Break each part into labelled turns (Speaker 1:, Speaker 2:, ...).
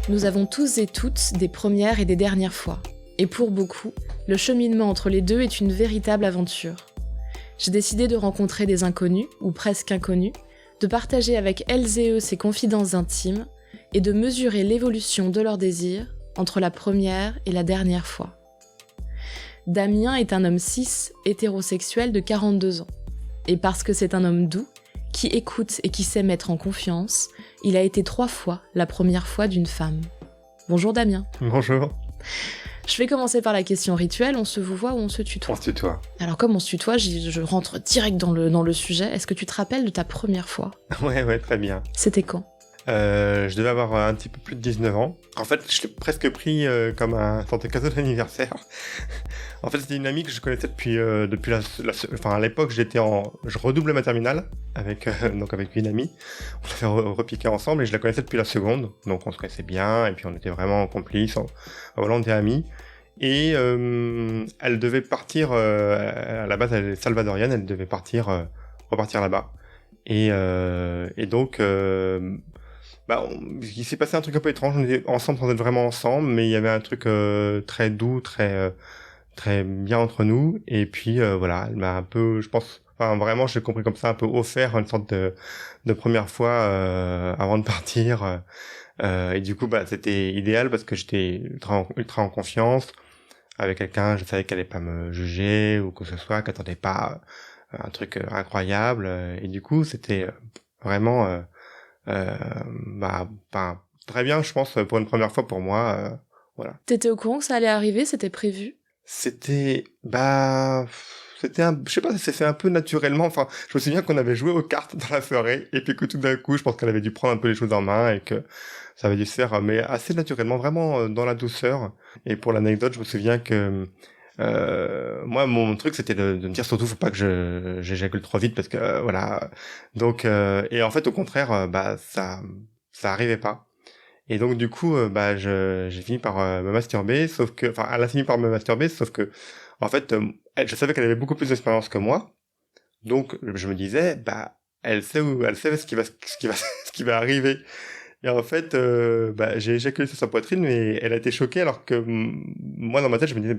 Speaker 1: Nous avons tous et toutes des premières et des dernières fois. Et pour beaucoup, le cheminement entre les deux est une véritable aventure. J'ai décidé de rencontrer des inconnus, ou presque inconnus, de partager avec elles et eux ces confidences intimes et de mesurer l'évolution de leurs désirs entre la première et la dernière fois. Damien est un homme cis, hétérosexuel de 42 ans. Et parce que c'est un homme doux, qui écoute et qui sait mettre en confiance, il a été 3 fois la première fois d'une femme. Bonjour Damien.
Speaker 2: Bonjour.
Speaker 1: Je vais commencer par la question rituelle, on se vouvoie ou on se tutoie?
Speaker 2: On se tutoie.
Speaker 1: Alors comme on se tutoie, je rentre direct dans le sujet. Est-ce que tu te rappelles de ta première fois?
Speaker 2: Ouais, très bien.
Speaker 1: C'était quand?
Speaker 2: Je devais avoir un petit peu plus de 19 ans. En fait, je l'ai presque pris comme un sorte de cadeau d'anniversaire. En fait, c'était une amie que je connaissais depuis enfin, à l'époque, je redoublais ma terminale avec une amie. On l'a fait repiquer ensemble et je la connaissais depuis la seconde. Donc on se connaissait bien et puis on était vraiment complices. Voilà, on était amis. Et elle devait partir, à la base elle est salvadorienne, elle devait repartir là-bas. Et donc, il s'est passé un truc un peu étrange. On était ensemble sans être vraiment ensemble, mais il y avait un truc très doux, très bien entre nous. Et puis voilà, elle m'a un peu, je pense, enfin vraiment, j'ai compris comme ça, un peu offert une sorte de première fois avant de partir. Et du coup, c'était idéal parce que j'étais ultra en confiance avec quelqu'un. Je savais qu'elle allait pas me juger ou que ce soit, qu'elle attendait pas un truc incroyable. Et du coup, c'était vraiment très bien, je pense, pour une première fois pour moi. Voilà.
Speaker 1: T'étais au courant que ça allait arriver? C'était prévu?
Speaker 2: C'était je sais pas, ça s'est fait un peu naturellement. Enfin, je me souviens qu'on avait joué aux cartes dans la soirée et puis que tout d'un coup, je pense qu'elle avait dû prendre un peu les choses en main et que ça avait dû se faire, mais assez naturellement, vraiment dans la douceur. Et pour l'anecdote, je me souviens que moi, mon truc, c'était de me dire surtout, faut pas que j'éjacule trop vite parce que voilà. Donc, et en fait, au contraire, ça arrivait pas. Et donc du coup, j'ai fini par me masturber, sauf que, enfin, elle a fini par me masturber, sauf que, en fait, je savais qu'elle avait beaucoup plus d'expérience que moi, donc je me disais, elle sait ce qui va, ce qui va arriver. Et en fait, j'ai éjaculé sur sa poitrine, mais elle a été choquée, alors que moi, dans ma tête, je me disais,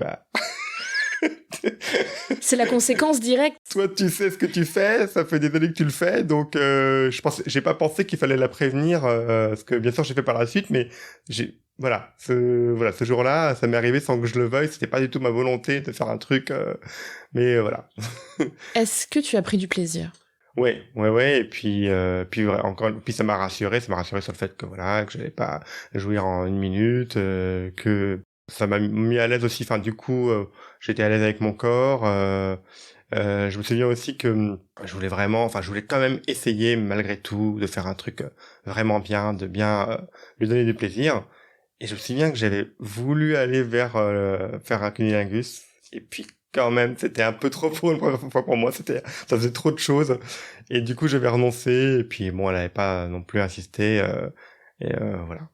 Speaker 1: C'est la conséquence directe.
Speaker 2: toi, tu sais ce que tu fais, ça fait des années que tu le fais, donc j'ai pas pensé qu'il fallait la prévenir, ce que bien sûr j'ai fait par la suite, mais ce jour-là, ça m'est arrivé sans que je le veuille, c'était pas du tout ma volonté de faire un truc, mais voilà.
Speaker 1: Est-ce que tu as pris du plaisir?
Speaker 2: Ouais, et puis puis ça m'a rassuré sur le fait que voilà, que j'allais pas jouir en 1 minute, que ça m'a mis à l'aise aussi. Enfin, du coup, j'étais à l'aise avec mon corps. Je me souviens aussi que je voulais quand même essayer malgré tout de faire un truc vraiment bien, de bien lui donner du plaisir. Et je me souviens que j'avais voulu aller vers faire un cunnilingus. Et puis quand même, c'était un peu trop pour une première fois pour moi. Ça faisait trop de choses. Et du coup, j'avais renoncé. Et puis bon, elle n'avait pas non plus insisté. Voilà.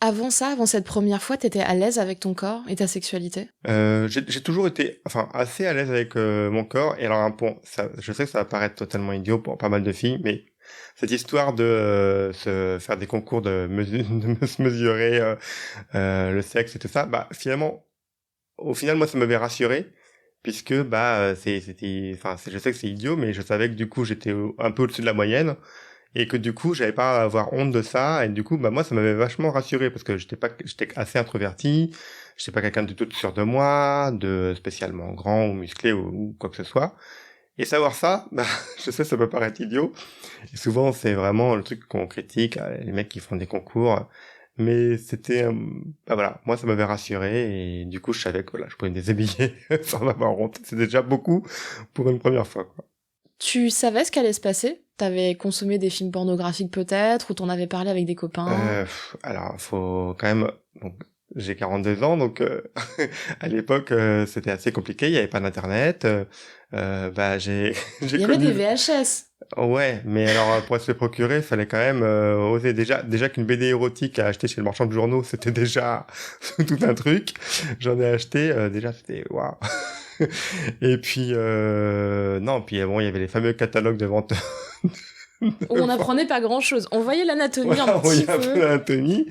Speaker 1: Avant ça, avant cette première fois, t'étais à l'aise avec ton corps et ta sexualité?
Speaker 2: J'ai toujours été, enfin, assez à l'aise avec mon corps. Et alors, bon, je sais que ça va paraître totalement idiot pour pas mal de filles, mais cette histoire de se faire des concours de se mesurer le sexe et tout ça, finalement, au final, moi, ça m'avait rassuré, puisque je sais que c'est idiot, mais je savais que du coup, j'étais un peu au-dessus de la moyenne. Et que du coup, j'avais pas à avoir honte de ça. Et du coup, moi, ça m'avait vachement rassuré parce que j'étais assez introverti. J'étais pas quelqu'un du tout sûr de moi, de spécialement grand ou musclé ou quoi que ce soit. Et savoir ça, je sais, ça peut paraître idiot. Et souvent, c'est vraiment le truc qu'on critique, les mecs qui font des concours. Mais c'était, voilà, moi, ça m'avait rassuré. Et du coup, je savais que voilà, je pouvais me déshabiller sans avoir honte. C'est déjà beaucoup pour une première fois, quoi.
Speaker 1: Tu savais ce qu'allait se passer? T'avais consommé des films pornographiques peut-être, ou t'en avais parlé avec des copains?
Speaker 2: Alors, faut quand même... Donc, j'ai 42 ans, donc à l'époque, c'était assez compliqué, il n'y avait pas d'internet. J'ai
Speaker 1: Il y avait des VHS.
Speaker 2: Ouais, mais alors pour se les procurer, il fallait quand même oser. Déjà qu'une BD érotique à acheter chez le marchand de journaux, c'était déjà tout un truc. J'en ai acheté, déjà c'était waouh. Et puis non, puis bon, il y avait les fameux catalogues de vente.
Speaker 1: Où on n'apprenait pas grand-chose. On voyait l'anatomie
Speaker 2: Voilà,
Speaker 1: un
Speaker 2: on
Speaker 1: petit
Speaker 2: voyait un peu
Speaker 1: peu.
Speaker 2: l'anatomie.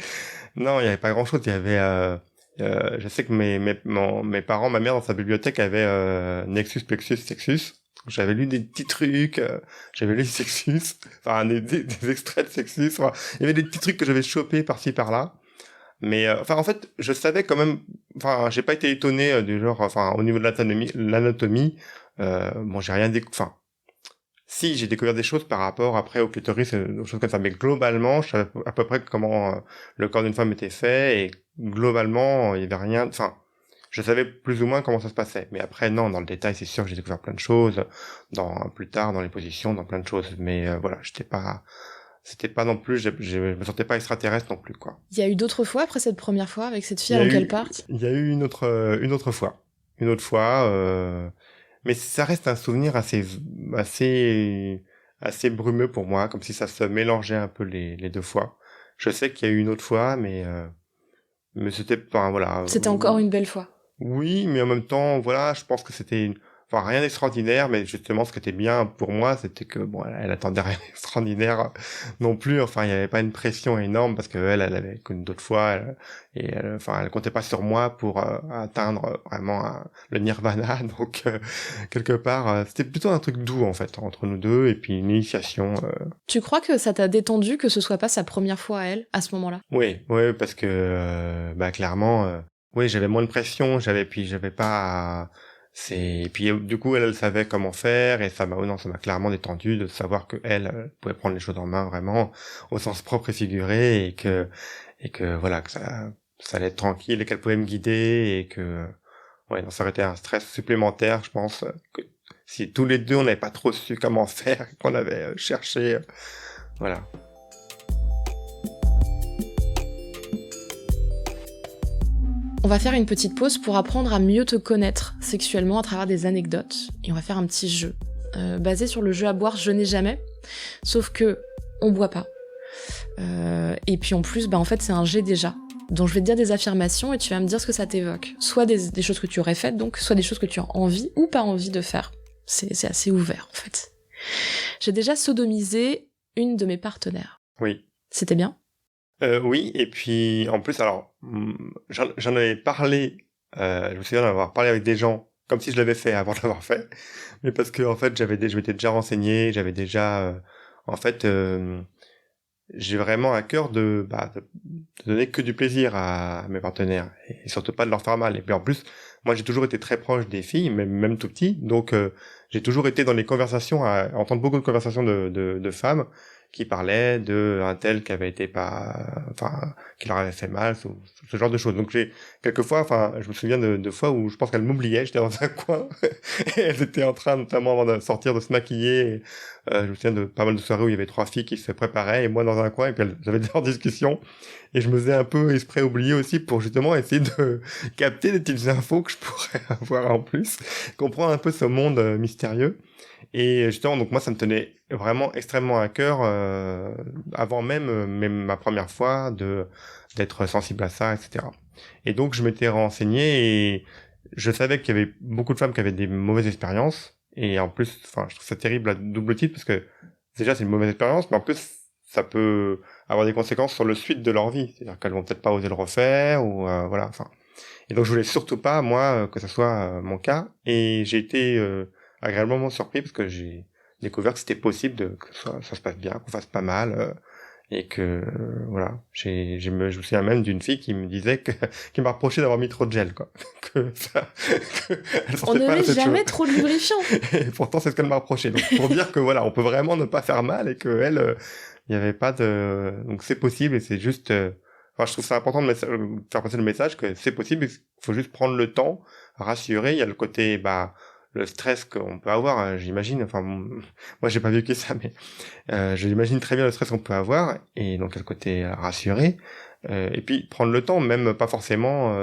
Speaker 2: Non, il y avait pas grand-chose. Il y avait, je sais que mes parents, ma mère dans sa bibliothèque avait Nexus, Plexus, Sexus. J'avais lu des petits trucs, j'avais lu Sexus, enfin des extraits de Sexus. Enfin, il y avait des petits trucs que j'avais chopés par-ci par-là. Mais enfin, en fait, je savais quand même. Enfin, j'ai pas été étonné du genre. Enfin, au niveau de l'anatomie, bon, j'ai rien Enfin, si, j'ai découvert des choses par rapport après au clitoris, aux choses comme ça. Mais globalement, je savais à peu près comment le corps d'une femme était fait et globalement, il y avait rien. Enfin, je savais plus ou moins comment ça se passait. Mais après, non, dans le détail, c'est sûr que j'ai découvert plein de choses plus tard, dans les positions, dans plein de choses. Mais voilà, c'était pas non plus, je me sentais pas extraterrestre non plus, quoi.
Speaker 1: Il y a eu d'autres fois après cette première fois avec cette fille
Speaker 2: Il y a
Speaker 1: avant qu'elle
Speaker 2: eu,
Speaker 1: parte?
Speaker 2: il y a eu une autre fois. Une autre fois, mais ça reste un souvenir assez, assez brumeux pour moi, comme si ça se mélangeait un peu les deux fois. Je sais qu'il y a eu une autre fois, mais c'était, enfin, voilà.
Speaker 1: C'était encore une belle fois.
Speaker 2: Oui, mais en même temps, voilà, je pense que enfin, rien d'extraordinaire, mais justement, ce qui était bien pour moi, c'était que, bon, elle attendait rien d'extraordinaire non plus. Enfin, il n'y avait pas une pression énorme parce elle avait connu d'autres fois, enfin, elle comptait pas sur moi pour atteindre vraiment le nirvana. Donc, quelque part, c'était plutôt un truc doux, en fait, entre nous deux, et puis une initiation.
Speaker 1: Tu crois que ça t'a détendu que ce soit pas sa première fois à elle, à ce moment-là?
Speaker 2: Oui, oui, parce que, bah, clairement, oui, j'avais moins de pression, puis j'avais pas, et puis du coup, elle savait comment faire, et oh non, ça m'a clairement détendu de savoir que elle pouvait prendre les choses en main vraiment, au sens propre et figuré, et que voilà, que ça allait être tranquille, et qu'elle pouvait me guider, et que, ouais, non, ça aurait été un stress supplémentaire, je pense, que si tous les deux on n'avait pas trop su comment faire, qu'on avait cherché, voilà.
Speaker 1: On va faire une petite pause pour apprendre à mieux te connaître sexuellement à travers des anecdotes. Et on va faire un petit jeu, basé sur le jeu à boire Je n'ai jamais. Sauf que on boit pas. Et puis en plus, en fait, c'est un j'ai déjà. Donc je vais te dire des affirmations et tu vas me dire ce que ça t'évoque. Soit des choses que tu aurais faites, donc, soit des choses que tu as envie ou pas envie de faire. C'est assez ouvert, en fait. J'ai déjà sodomisé une de mes partenaires.
Speaker 2: Oui.
Speaker 1: C'était bien?
Speaker 2: Oui, et puis en plus, alors, j'en avais parlé, je me souviens d'avoir parlé avec des gens comme si je l'avais fait avant de l'avoir fait, mais parce que en fait, je m'étais déjà renseigné, j'avais déjà, en fait, j'ai vraiment à cœur de donner que du plaisir à mes partenaires et surtout pas de leur faire mal. Et puis en plus, moi, j'ai toujours été très proche des filles, même tout petit, donc j'ai toujours été dans les conversations, à entendre beaucoup de conversations de femmes qui parlaient de un tel qui avait été qui leur avait fait mal, ce genre de choses. Donc quelquefois, enfin, je me souviens de fois où je pense qu'elles m'oubliaient, j'étais dans un coin, et elles étaient en train, notamment avant de sortir, de se maquiller, et, je me souviens de pas mal de soirées où il y avait 3 filles qui se préparaient, et moi dans un coin, et puis elles avaient leur discussion, et je me faisais un peu exprès oublier aussi pour justement essayer de capter des petites infos que je pourrais avoir en plus, comprendre un peu ce monde mystérieux. Et justement, donc moi, ça me tenait vraiment extrêmement à cœur, avant même ma première fois, d'être sensible à ça, etc. Et donc, je m'étais renseigné et je savais qu'il y avait beaucoup de femmes qui avaient des mauvaises expériences. Et en plus, enfin, je trouve ça terrible à double titre parce que déjà, c'est une mauvaise expérience, mais en plus, ça peut avoir des conséquences sur le suite de leur vie. C'est-à-dire qu'elles vont peut-être pas oser le refaire ou voilà, enfin. Et donc, je voulais surtout pas, moi, que ça soit mon cas. Et j'ai été agréablement surpris parce que j'ai découvert que c'était possible que ça se passe bien, qu'on fasse pas mal, et que voilà. Je me souviens même d'une fille qui me disait qui m'a reproché d'avoir mis trop de gel, quoi. Elle
Speaker 1: On ne
Speaker 2: pas
Speaker 1: met
Speaker 2: cette
Speaker 1: jamais
Speaker 2: chose.
Speaker 1: trop de lubrifiant.
Speaker 2: Et pourtant, c'est ce qu'elle m'a reproché. Donc, pour dire que voilà, on peut vraiment ne pas faire mal et que elle, il n'y avait pas de, donc c'est possible et c'est juste, enfin, je trouve ça important de faire passer le message que c'est possible, il faut juste prendre le temps, rassurer. Il y a le côté, le stress qu'on peut avoir, j'imagine. Enfin, moi, j'ai pas vécu ça, mais j'imagine très bien le stress qu'on peut avoir. Et donc, il y a le côté rassurer. Et puis, prendre le temps, même pas forcément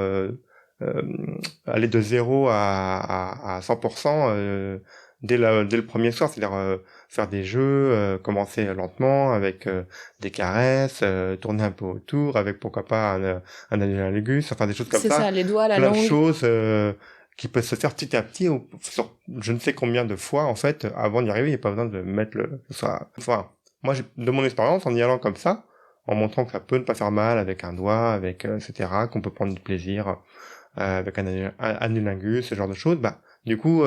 Speaker 2: aller de 0 à 100% dès le premier soir. C'est-à-dire faire des jeux, commencer lentement avec des caresses, tourner un peu autour, avec pourquoi pas un analégus, enfin des choses comme
Speaker 1: C'est ça, les doigts, la
Speaker 2: plein de
Speaker 1: langue.
Speaker 2: choses qui peuvent se faire petit à petit sur je ne sais combien de fois en fait avant d'y arriver. Il n'y a pas besoin de mettre enfin moi de mon expérience en y allant comme ça, en montrant que ça peut ne pas faire mal avec un doigt, avec etc., qu'on peut prendre du plaisir avec un anulingus, ce genre de choses, bah du coup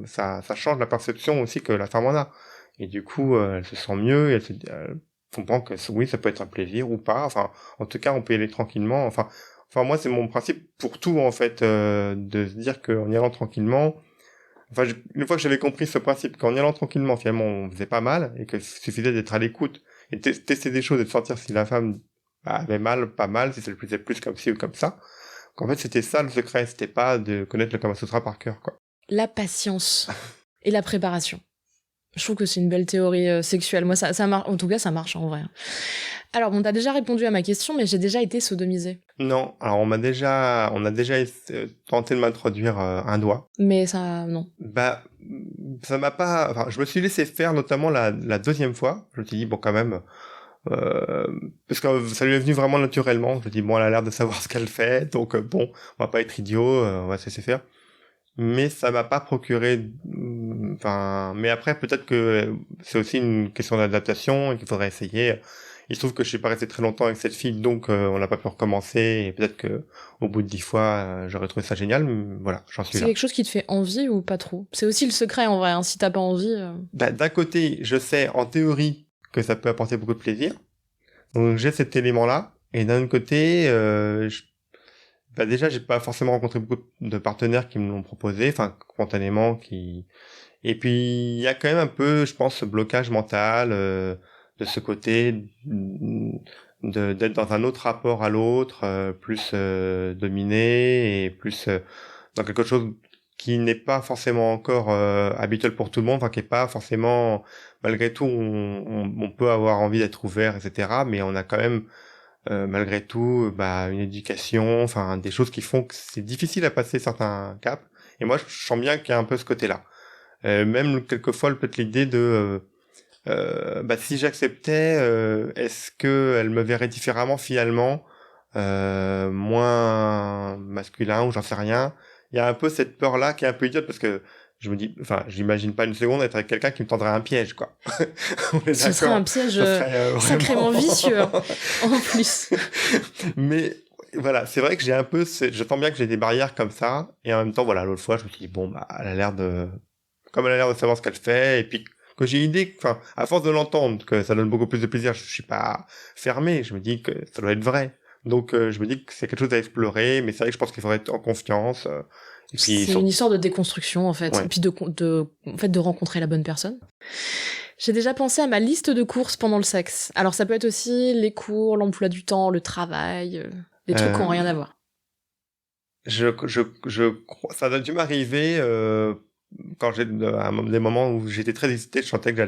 Speaker 2: ça change la perception aussi que la femme en a. Et du coup elle se sent mieux, et elle comprend que oui, ça peut être un plaisir ou pas. Enfin, en tout cas, on peut y aller tranquillement. Enfin moi c'est mon principe pour tout en fait, de se dire qu'en y allant tranquillement. Enfin, une fois que j'avais compris ce principe, qu'en y allant tranquillement, finalement, on faisait pas mal, et qu'il suffisait d'être à l'écoute, et de tester des choses, et de sentir si la femme avait mal, pas mal, si ça lui plaisait plus comme ci ou comme ça. Qu'en fait, c'était ça le secret, c'était pas de connaître le Kama Sutra par cœur, quoi.
Speaker 1: La patience et la préparation. Je trouve que c'est une belle théorie sexuelle. Moi, ça marche. En tout cas, ça marche en vrai. Alors, bon, t'as déjà répondu à ma question, mais j'ai déjà été sodomisée.
Speaker 2: Non, alors on a déjà tenté de m'introduire un doigt.
Speaker 1: Mais ça, non.
Speaker 2: Bah, ça m'a pas. Enfin, je me suis laissé faire, notamment la deuxième fois. Je me suis dit bon, quand même, parce que ça lui est venu vraiment naturellement. Je me dis bon, elle a l'air de savoir ce qu'elle fait, donc bon, on va pas être idiot, on va se laisser faire. Mais ça m'a pas procuré. Enfin, mais après peut-être que c'est aussi une question d'adaptation et qu'il faudrait essayer. Il se trouve que je suis pas resté très longtemps avec cette fille, donc on n'a pas pu recommencer. Et peut-être que au bout de 10 fois, j'aurais trouvé ça génial. Mais voilà, j'en suis là.
Speaker 1: C'est quelque chose qui te fait envie ou pas trop? C'est aussi le secret en vrai. Hein, si t'as pas envie.
Speaker 2: Bah, d'un côté, je sais en théorie que ça peut apporter beaucoup de plaisir. Donc j'ai cet élément-là. Et d'un autre côté, bah déjà, j'ai pas forcément rencontré beaucoup de partenaires qui me l'ont proposé, enfin spontanément, qui. Et puis il y a quand même un peu, je pense, ce blocage mental de ce côté d'être dans un autre rapport à l'autre, plus dominé et plus dans quelque chose qui n'est pas forcément encore habituel pour tout le monde, enfin qui est pas forcément, malgré tout, on peut avoir envie d'être ouvert, etc. Mais on a quand même malgré tout, bah, une éducation, enfin des choses qui font que c'est difficile à passer certains caps. Et moi, je sens bien qu'il y a un peu ce côté-là. Même quelquefois, peut-être l'idée de, bah, si j'acceptais, est-ce que elle me verrait différemment finalement, moins masculin ou j'en sais rien. Il y a un peu cette peur-là qui est un peu idiote parce que je me dis, enfin, j'imagine pas une seconde être avec quelqu'un qui me tendrait un piège, quoi. On est
Speaker 1: Ce serait un piège sacrément vicieux, hein, en plus.
Speaker 2: Mais voilà, c'est vrai que j'ai un peu, je sens bien que j'ai des barrières comme ça, et en même temps, voilà, l'autre fois, je me suis dit, bon, bah, comme elle a l'air de savoir ce qu'elle fait, et puis que j'ai idée, enfin, à force de l'entendre, que ça donne beaucoup plus de plaisir, je suis pas fermé, je me dis que ça doit être vrai. Donc, je me dis que c'est quelque chose à explorer, mais c'est vrai que je pense qu'il faudrait être en confiance. Et puis,
Speaker 1: c'est une histoire de déconstruction, en fait.
Speaker 2: Ouais.
Speaker 1: Et puis en fait, de rencontrer la bonne personne. J'ai déjà pensé à ma liste de courses pendant le sexe. Alors, ça peut être aussi les cours, l'emploi du temps, le travail, des trucs qui n'ont rien à voir.
Speaker 2: Ça a dû m'arriver quand j'ai des moments où j'étais très excité, je sentais que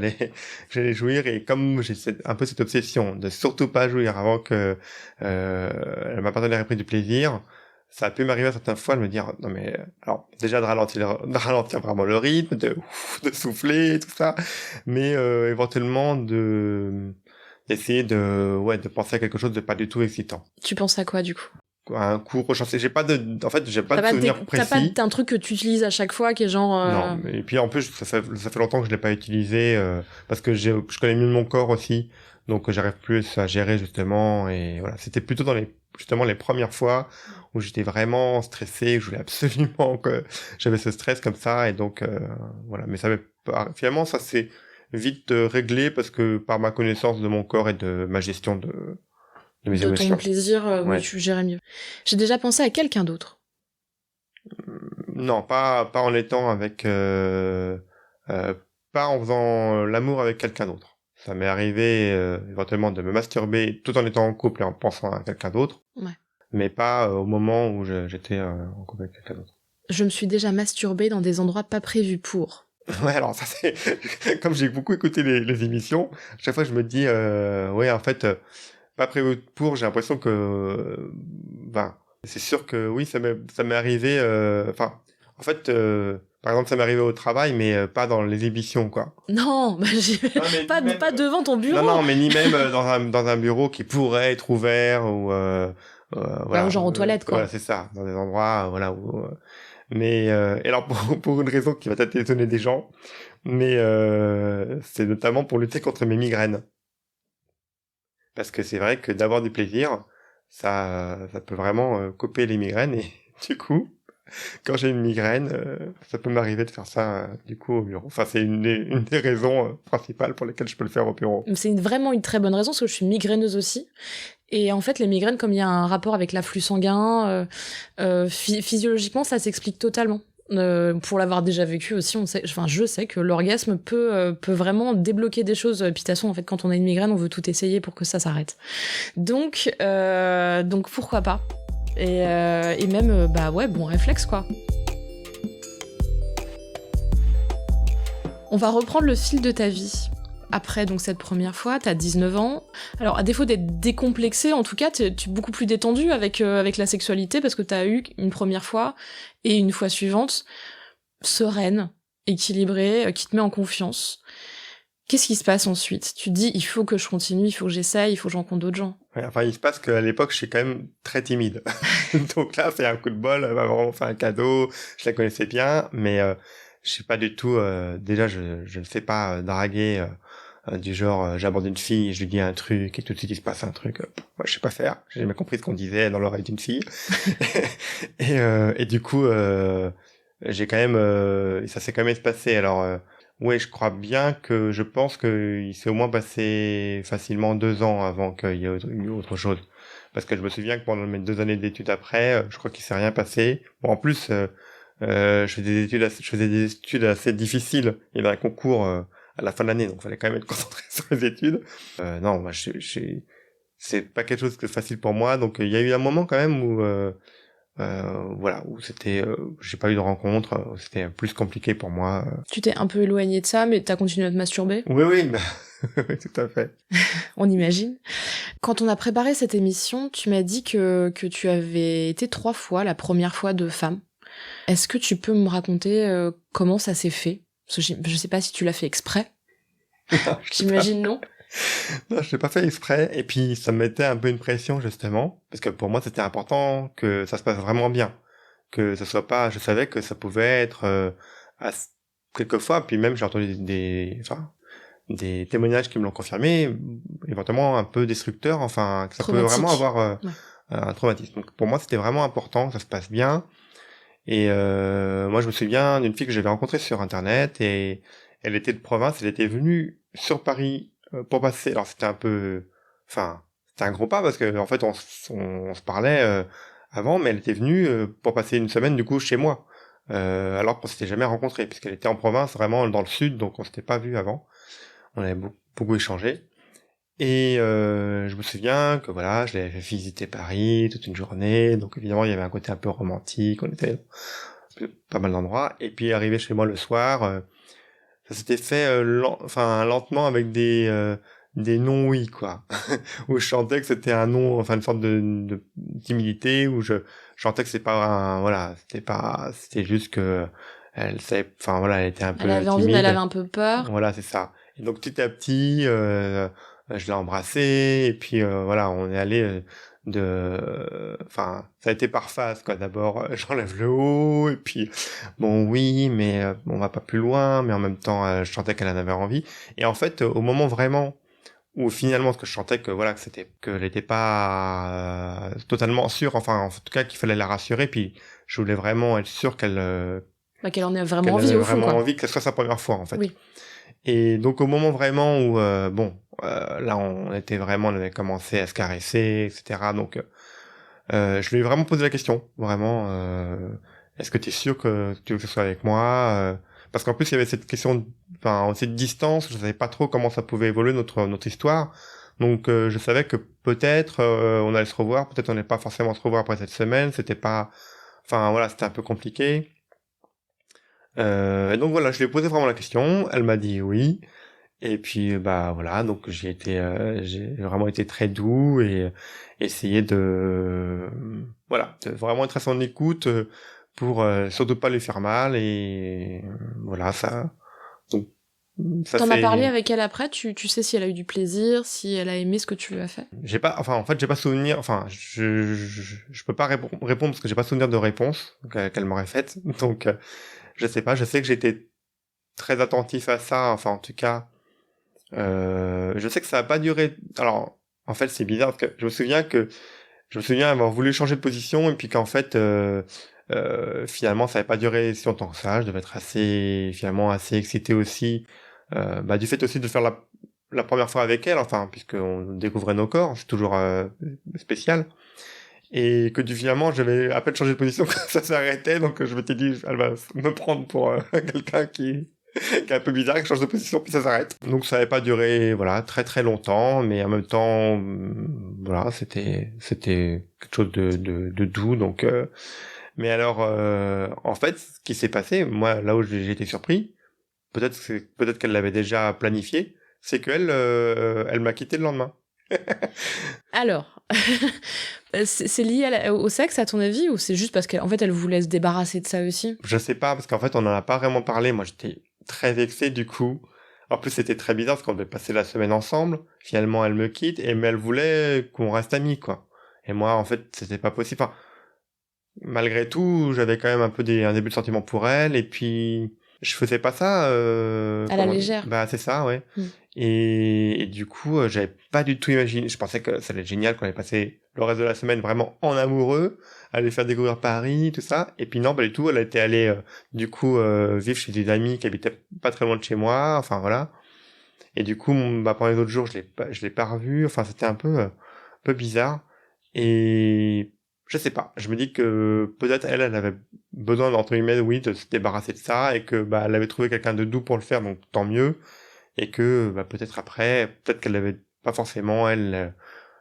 Speaker 2: j'allais jouir, et comme j'ai un peu cette obsession de surtout pas jouir avant que ma partenaire ait pris du plaisir, ça a pu m'arriver à certaines fois de me dire non mais alors déjà de ralentir vraiment le rythme, de souffler tout ça, mais éventuellement d'essayer de penser à quelque chose de pas du tout excitant.
Speaker 1: Tu penses à quoi, du coup?
Speaker 2: Un cours rechancé, j'ai pas de souvenir précis.
Speaker 1: T'as un truc que tu utilises à chaque fois qui est genre
Speaker 2: Non, et puis en plus ça fait longtemps que je l'ai pas utilisé parce que je connais mieux mon corps aussi, donc j'arrive plus à gérer justement. Et voilà, c'était plutôt dans les premières fois où j'étais vraiment stressé, que je voulais absolument que j'avais ce stress comme ça, et donc voilà. Mais finalement ça s'est vite réglé parce que par ma connaissance de mon corps et de ma gestion de mes émotions.
Speaker 1: Ton plaisir,
Speaker 2: Ouais.
Speaker 1: oui, tu gérais mieux. J'ai déjà pensé à quelqu'un d'autre.
Speaker 2: Non, pas en étant avec, pas en faisant l'amour avec quelqu'un d'autre. Ça m'est arrivé éventuellement de me masturber tout en étant en couple et en pensant à quelqu'un d'autre,
Speaker 1: Ouais.
Speaker 2: mais pas au moment où j'étais en couple avec quelqu'un d'autre.
Speaker 1: Je me suis déjà masturbée dans des endroits pas prévus pour.
Speaker 2: Ouais, alors ça c'est comme j'ai beaucoup écouté les émissions, à chaque fois je me dis ouais, en fait pas prévu pour, j'ai l'impression que ben c'est sûr que oui, ça m'est arrivé enfin en fait par exemple ça m'est arrivé au travail, mais pas dans les émissions, quoi.
Speaker 1: Non, bah,
Speaker 2: Non, mais
Speaker 1: pas devant ton bureau.
Speaker 2: non, mais ni même dans un bureau qui pourrait être ouvert, ou voilà,
Speaker 1: genre aux toilettes, quoi.
Speaker 2: Voilà, c'est ça, dans des endroits voilà où mais et alors pour une raison qui va peut-être étonner des gens, mais c'est notamment pour lutter contre mes migraines. parce que c'est vrai que d'avoir du plaisir, ça peut vraiment couper les migraines, et du coup, quand j'ai une migraine, ça peut m'arriver de faire ça, du coup, au bureau. Enfin, c'est une des raisons principales pour lesquelles je peux le faire au bureau.
Speaker 1: C'est vraiment une très bonne raison, parce que je suis migraineuse aussi. Et en fait, les migraines, comme il y a un rapport avec l'afflux sanguin, physiologiquement, ça s'explique totalement. Pour l'avoir déjà vécu aussi, je sais que l'orgasme peut vraiment débloquer des choses. Puis de toute façon, en fait, quand on a une migraine, on veut tout essayer pour que ça s'arrête. Donc pourquoi pas. Et même, bon réflexe, quoi. On va reprendre le fil de ta vie. Après donc cette première fois, t'as 19 ans. Alors à défaut d'être décomplexé, en tout cas, tu es beaucoup plus détendu avec la sexualité parce que t'as eu une première fois et une fois suivante sereine, équilibrée, qui te met en confiance. Qu'est-ce qui se passe ensuite? Tu te dis, il faut que je continue, il faut que j'essaye, il faut que je rencontre d'autres gens.
Speaker 2: Ouais, enfin, il se passe qu'à l'époque, je suis quand même très timide. Donc là, c'est un coup de bol, elle m'a vraiment fait un cadeau, je la connaissais bien, mais je sais pas du tout, déjà, je ne sais pas draguer, du genre, j'aborde une fille, je lui dis un truc, et tout de suite, il se passe un truc, moi, je sais pas faire, j'ai jamais compris ce qu'on disait dans l'oreille d'une fille. Et du coup, j'ai quand même, ça s'est quand même passé, alors... ouais, je crois bien que je pense qu'il s'est au moins passé facilement 2 ans avant qu'il y ait eu autre chose. Parce que je me souviens que pendant mes 2 années d'études après, je crois qu'il s'est rien passé. Bon, en plus, je faisais des études assez difficiles. Il y avait un concours à la fin de l'année, donc il fallait quand même être concentré sur les études. Non, moi, c'est pas quelque chose de facile pour moi. Donc il y a eu un moment quand même où voilà, où c'était, j'ai pas eu de rencontre, c'était plus compliqué pour moi.
Speaker 1: Tu t'es un peu éloigné de ça, mais t'as continué à te masturber?
Speaker 2: Oui, oui, bah, oui, tout à fait.
Speaker 1: On imagine. Quand on a préparé cette émission, tu m'as dit que tu avais été 3 fois, la première fois de femme. Est-ce que tu peux me raconter comment ça s'est fait? Parce que je sais pas si tu l'as fait exprès. J'imagine non.
Speaker 2: Non, je l'ai pas fait exprès, et puis ça me mettait un peu une pression, justement, parce que pour moi, c'était important que ça se passe vraiment bien. Que ce soit pas, je savais que ça pouvait être, quelquefois, puis même j'ai entendu des témoignages qui me l'ont confirmé, éventuellement un peu destructeurs, enfin, que ça peut vraiment avoir
Speaker 1: Ouais.
Speaker 2: un traumatisme. Donc pour moi, c'était vraiment important que ça se passe bien. Et moi, je me souviens d'une fille que j'avais rencontrée sur Internet, et elle était de province, elle était venue sur Paris pour passer. Alors c'était un peu, enfin, c'était un gros pas parce que en fait, on se parlait avant, mais elle était venue pour passer une semaine du coup chez moi, alors qu'on s'était jamais rencontrés, puisqu'elle était en province, vraiment dans le sud, donc on s'était pas vu avant. On avait beaucoup échangé. Et je me souviens que voilà, je l'avais fait visiter Paris toute une journée, donc évidemment il y avait un côté un peu romantique, on était pas mal d'endroits, et puis arrivé chez moi le soir, ça s'était fait lentement avec des non-oui, quoi, où je chantais que c'était un non, enfin une sorte de timidité, où je chantais que c'est pas un, voilà, c'était juste que elle savait, enfin voilà, elle était un peu
Speaker 1: Elle avait envie, mais elle avait
Speaker 2: timide.
Speaker 1: un peu peur.
Speaker 2: Voilà, c'est ça. Et donc petit à petit, je l'ai embrassé, et puis voilà, on est allé enfin, ça a été par phase, quoi. D'abord, j'enlève le haut, et puis bon, oui, mais on va pas plus loin, mais en même temps, je sentais qu'elle en avait envie. Et en fait, au moment vraiment où finalement, ce que je sentais que voilà, qu'elle était pas totalement sûre, enfin, en tout cas, qu'il fallait la rassurer, puis je voulais vraiment être sûr
Speaker 1: Qu'elle en ait vraiment
Speaker 2: qu'elle
Speaker 1: envie
Speaker 2: avait
Speaker 1: au fond,
Speaker 2: vraiment
Speaker 1: quoi.
Speaker 2: envie, que ce soit sa première fois, en fait.
Speaker 1: Oui.
Speaker 2: Et donc au moment vraiment où là on avait commencé à se caresser, etc. Donc je lui ai vraiment posé la question, vraiment, est-ce que tu es sûr que tu veux que ce soit avec moi, parce qu'en plus il y avait cette question, enfin cette distance, je savais pas trop comment ça pouvait évoluer notre histoire. Donc je savais que peut-être on allait se revoir, peut-être on n'allait pas forcément se revoir après cette semaine, c'était pas, enfin voilà, c'était un peu compliqué. Et donc voilà, je lui ai posé vraiment la question, elle m'a dit oui. Et puis bah voilà, donc j'ai vraiment été très doux, et essayé de voilà, de vraiment être à son écoute, pour surtout pas lui faire mal, et voilà, ça, donc ça
Speaker 1: T'en as parlé
Speaker 2: c'est,
Speaker 1: avec elle après? Tu sais si elle a eu du plaisir, si elle a aimé ce que tu lui as fait?
Speaker 2: j'ai pas, enfin en fait j'ai pas souvenir, enfin je peux pas répondre parce que j'ai pas souvenir de réponse qu'elle m'aurait faite. Donc je sais pas, je sais que j'étais très attentif à ça, enfin en tout cas. Je sais que ça a pas duré. Alors, En fait, c'est bizarre parce que je me souviens avoir voulu changer de position et puis qu'en fait, finalement, ça n'avait pas duré si longtemps que ça. Je devais être finalement assez excité aussi, du fait aussi de faire la première fois avec elle, enfin, puisqu'on découvrait nos corps, c'est toujours spécial. Et que finalement, j'avais à peine changé de position que ça s'arrêtait, donc je m'étais dit, elle va me prendre pour quelqu'un qui est un peu bizarre, qui change de position, puis ça s'arrête. Donc ça n'avait pas duré, voilà, très très longtemps, mais en même temps, voilà, c'était quelque chose de doux, donc... Mais alors, en fait, ce qui s'est passé, moi, là où j'ai été surpris, peut-être qu'elle l'avait déjà planifié, c'est qu'elle elle m'a quitté le lendemain.
Speaker 1: Alors, c'est lié au sexe, à ton avis, ou c'est juste parce qu'en fait, elle voulait se débarrasser de ça aussi?
Speaker 2: Je sais pas, parce qu'en fait, on en a pas vraiment parlé. Moi, j'étais très vexé du coup. En plus, c'était très bizarre parce qu'on devait passer la semaine ensemble. Finalement, elle me quitte, mais elle voulait qu'on reste amis, quoi. Et moi, en fait, c'était pas possible. Enfin, malgré tout, j'avais quand même un début de sentiment pour elle, et puis je faisais pas ça.
Speaker 1: À la légère.
Speaker 2: Bah, c'est ça, ouais.
Speaker 1: Mm.
Speaker 2: Et du coup, j'avais pas du tout imaginé. Je pensais que ça allait être génial qu'on allait passer le reste de la semaine vraiment en amoureux, aller faire découvrir Paris, tout ça. Et puis non, pas du tout. Elle était allée du coup vivre chez des amis qui habitaient pas très loin de chez moi. Enfin voilà. Et du coup, pendant les autres jours, je l'ai pas revu. Enfin, c'était un peu bizarre. Et je sais pas. Je me dis que peut-être elle avait besoin entre guillemets, oui, de se débarrasser de ça et que elle avait trouvé quelqu'un de doux pour le faire, donc tant mieux. Et que peut-être après, peut-être qu'elle avait pas forcément elle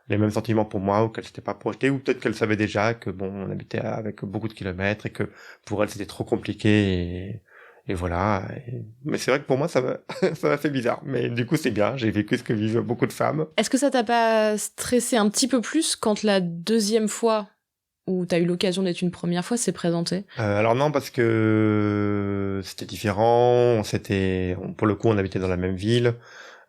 Speaker 2: les mêmes sentiments pour moi ou qu'elle s'était pas projetée ou peut-être qu'elle savait déjà que bon, on habitait avec beaucoup de kilomètres et que pour elle c'était trop compliqué et voilà. Mais c'est vrai que pour moi ça m'a ça m'a fait bizarre. Mais du coup c'est bien, j'ai vécu ce que vivent beaucoup de femmes.
Speaker 1: Est-ce que ça t'a pas stressé un petit peu plus quand la deuxième fois où t'as eu l'occasion d'être une première fois s'est présentée?
Speaker 2: Alors non parce que c'était différent. Pour le coup on habitait dans la même ville.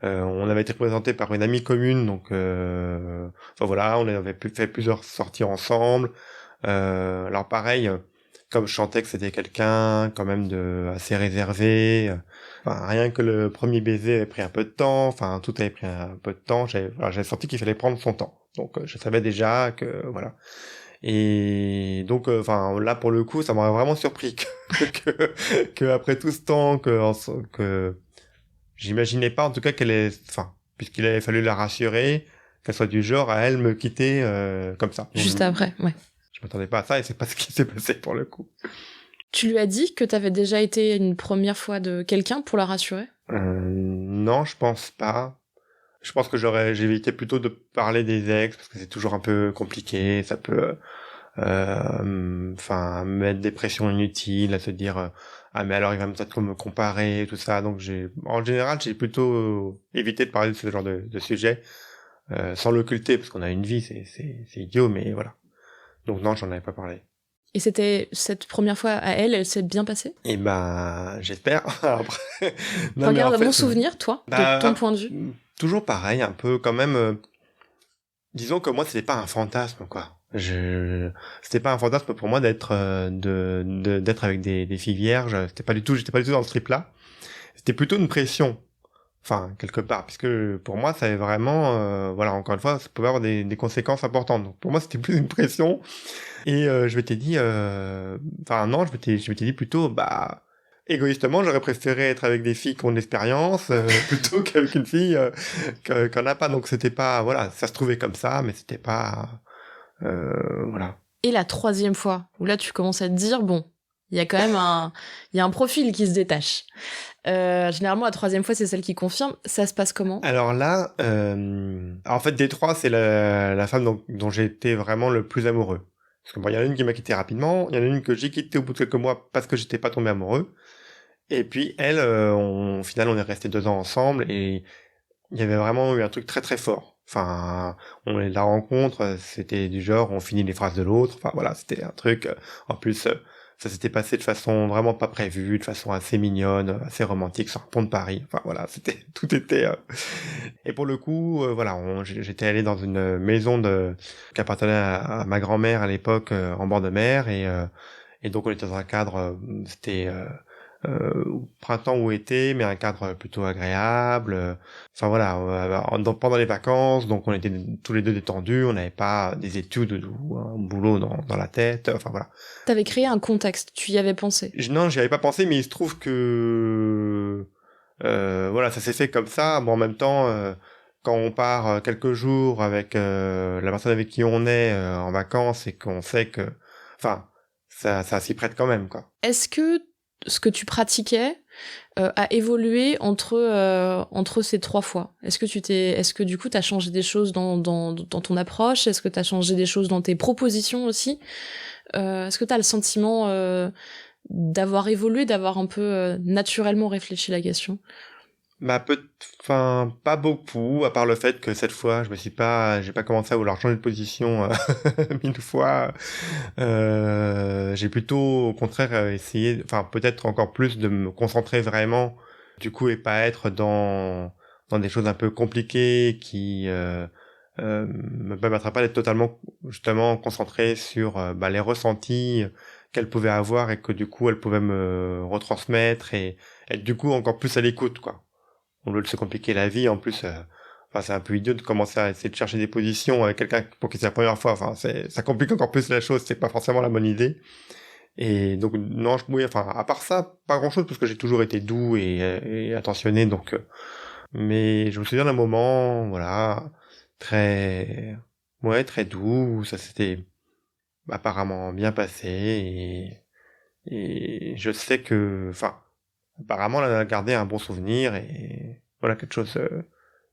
Speaker 2: On avait été présenté par une amie commune, donc enfin voilà, on avait fait plusieurs sorties ensemble. Alors pareil, comme je sentais que c'était quelqu'un quand même de assez réservé, enfin rien que le premier baiser avait pris un peu de temps, enfin tout avait pris un peu de temps. J'avais senti qu'il fallait prendre son temps, donc je savais déjà que voilà. Et donc, enfin là pour le coup, ça m'aurait vraiment surpris que après tout ce temps que j'imaginais pas, en tout cas, enfin, puisqu'il avait fallu la rassurer, qu'elle soit du genre à elle me quitter comme ça. Donc,
Speaker 1: Juste après, ouais.
Speaker 2: je m'attendais pas à ça et c'est pas ce qui s'est passé pour le coup.
Speaker 1: Tu lui as dit que t'avais déjà été une première fois de quelqu'un pour la rassurer?
Speaker 2: Non, je pense pas. Je pense que j'ai évité plutôt de parler des ex parce que c'est toujours un peu compliqué, ça peut enfin mettre des pressions inutiles à se dire ah mais alors il va peut-être me comparer tout ça, donc en général j'ai plutôt évité de parler de ce genre de sujet sans l'occulter parce qu'on a une vie, c'est idiot, mais voilà, donc non, j'en avais pas parlé.
Speaker 1: Et c'était cette première fois à elle s'est bien passée?
Speaker 2: Et j'espère. Après non,
Speaker 1: Regarde,
Speaker 2: mais en
Speaker 1: mon
Speaker 2: fait,
Speaker 1: souvenir, toi, de ton point de vue.
Speaker 2: toujours pareil, un peu quand même. Disons que moi, c'était pas un fantasme, quoi. C'était pas un fantasme pour moi d'être d'être avec des filles vierges. J'étais pas du tout dans ce trip-là. C'était plutôt une pression. Enfin, quelque part, puisque pour moi, ça avait vraiment, voilà, encore une fois, ça pouvait avoir des conséquences importantes. Donc pour moi, c'était plus une pression. Et je m'étais dit, enfin non, je m'étais dit plutôt, égoïstement, j'aurais préféré être avec des filles qui ont de l'expérience plutôt qu'avec une fille qu'on n'a pas. Donc c'était pas, voilà, ça se trouvait comme ça, mais c'était pas, voilà.
Speaker 1: Et la troisième fois, où là tu commences à te dire, bon, il y a quand même il y a un profil qui se détache. Généralement, la troisième fois, c'est celle qui confirme. Ça se passe comment?
Speaker 2: Alors là, en fait, des trois, c'est la femme dont j'ai été vraiment le plus amoureux. Parce que bon, il y en a une qui m'a quitté rapidement, il y en a une que j'ai quittée au bout de quelques mois parce que j'étais pas tombé amoureux. Et puis elle, au final, on est resté 2 ans ensemble et il y avait vraiment eu un truc très très fort. Enfin, la rencontre, c'était du genre, on finit les phrases de l'autre. Enfin voilà, c'était un truc. En plus, ça s'était passé de façon vraiment pas prévue, de façon assez mignonne, assez romantique, sur un pont de Paris. Enfin voilà, tout était. Et pour le coup, voilà, j'étais allé dans une maison qui appartenait à ma grand-mère à l'époque, en bord de mer, et donc on était dans un cadre, c'était printemps ou été, mais un cadre plutôt agréable. Enfin voilà, pendant les vacances, donc on était tous les deux détendus, on n'avait pas des études ou un boulot dans la tête. Enfin voilà.
Speaker 1: T'avais créé un contexte, tu y avais pensé.
Speaker 2: Non, j'y avais pas pensé, mais il se trouve que voilà, ça s'est fait comme ça. Bon, en même temps, quand on part quelques jours avec la personne avec qui on est en vacances et qu'on sait que, enfin, ça s'y prête quand même, quoi.
Speaker 1: Est-ce que ce que tu pratiquais a évolué entre ces 3 fois? Est-ce que du coup t'as changé des choses dans ton approche? Est-ce que t'as changé des choses dans tes propositions aussi? Est-ce que t'as le sentiment d'avoir évolué, d'avoir un peu naturellement réfléchi la question?
Speaker 2: Bah enfin pas beaucoup, à part le fait que cette fois, j'ai pas commencé à vouloir changer de position 1000 fois. J'ai plutôt, au contraire, essayé, enfin peut-être encore plus de me concentrer vraiment, du coup, et pas être dans des choses un peu compliquées qui me permettraient pas d'être totalement justement concentré sur les ressentis qu'elle pouvait avoir et que du coup elle pouvait me retransmettre et être du coup encore plus à l'écoute, quoi. Au lieu de se compliquer la vie, en plus, enfin, c'est un peu idiot de commencer à essayer de chercher des positions avec quelqu'un pour qui c'est la première fois. Enfin, ça complique encore plus la chose. C'est pas forcément la bonne idée. Et donc, non, oui, enfin, à part ça, pas grand chose parce que j'ai toujours été doux et attentionné. Donc, mais je me souviens d'un moment, voilà, très, ouais, très doux, où ça s'était apparemment bien passé et je sais que, enfin, apparemment, elle a gardé un bon souvenir et voilà quelque chose,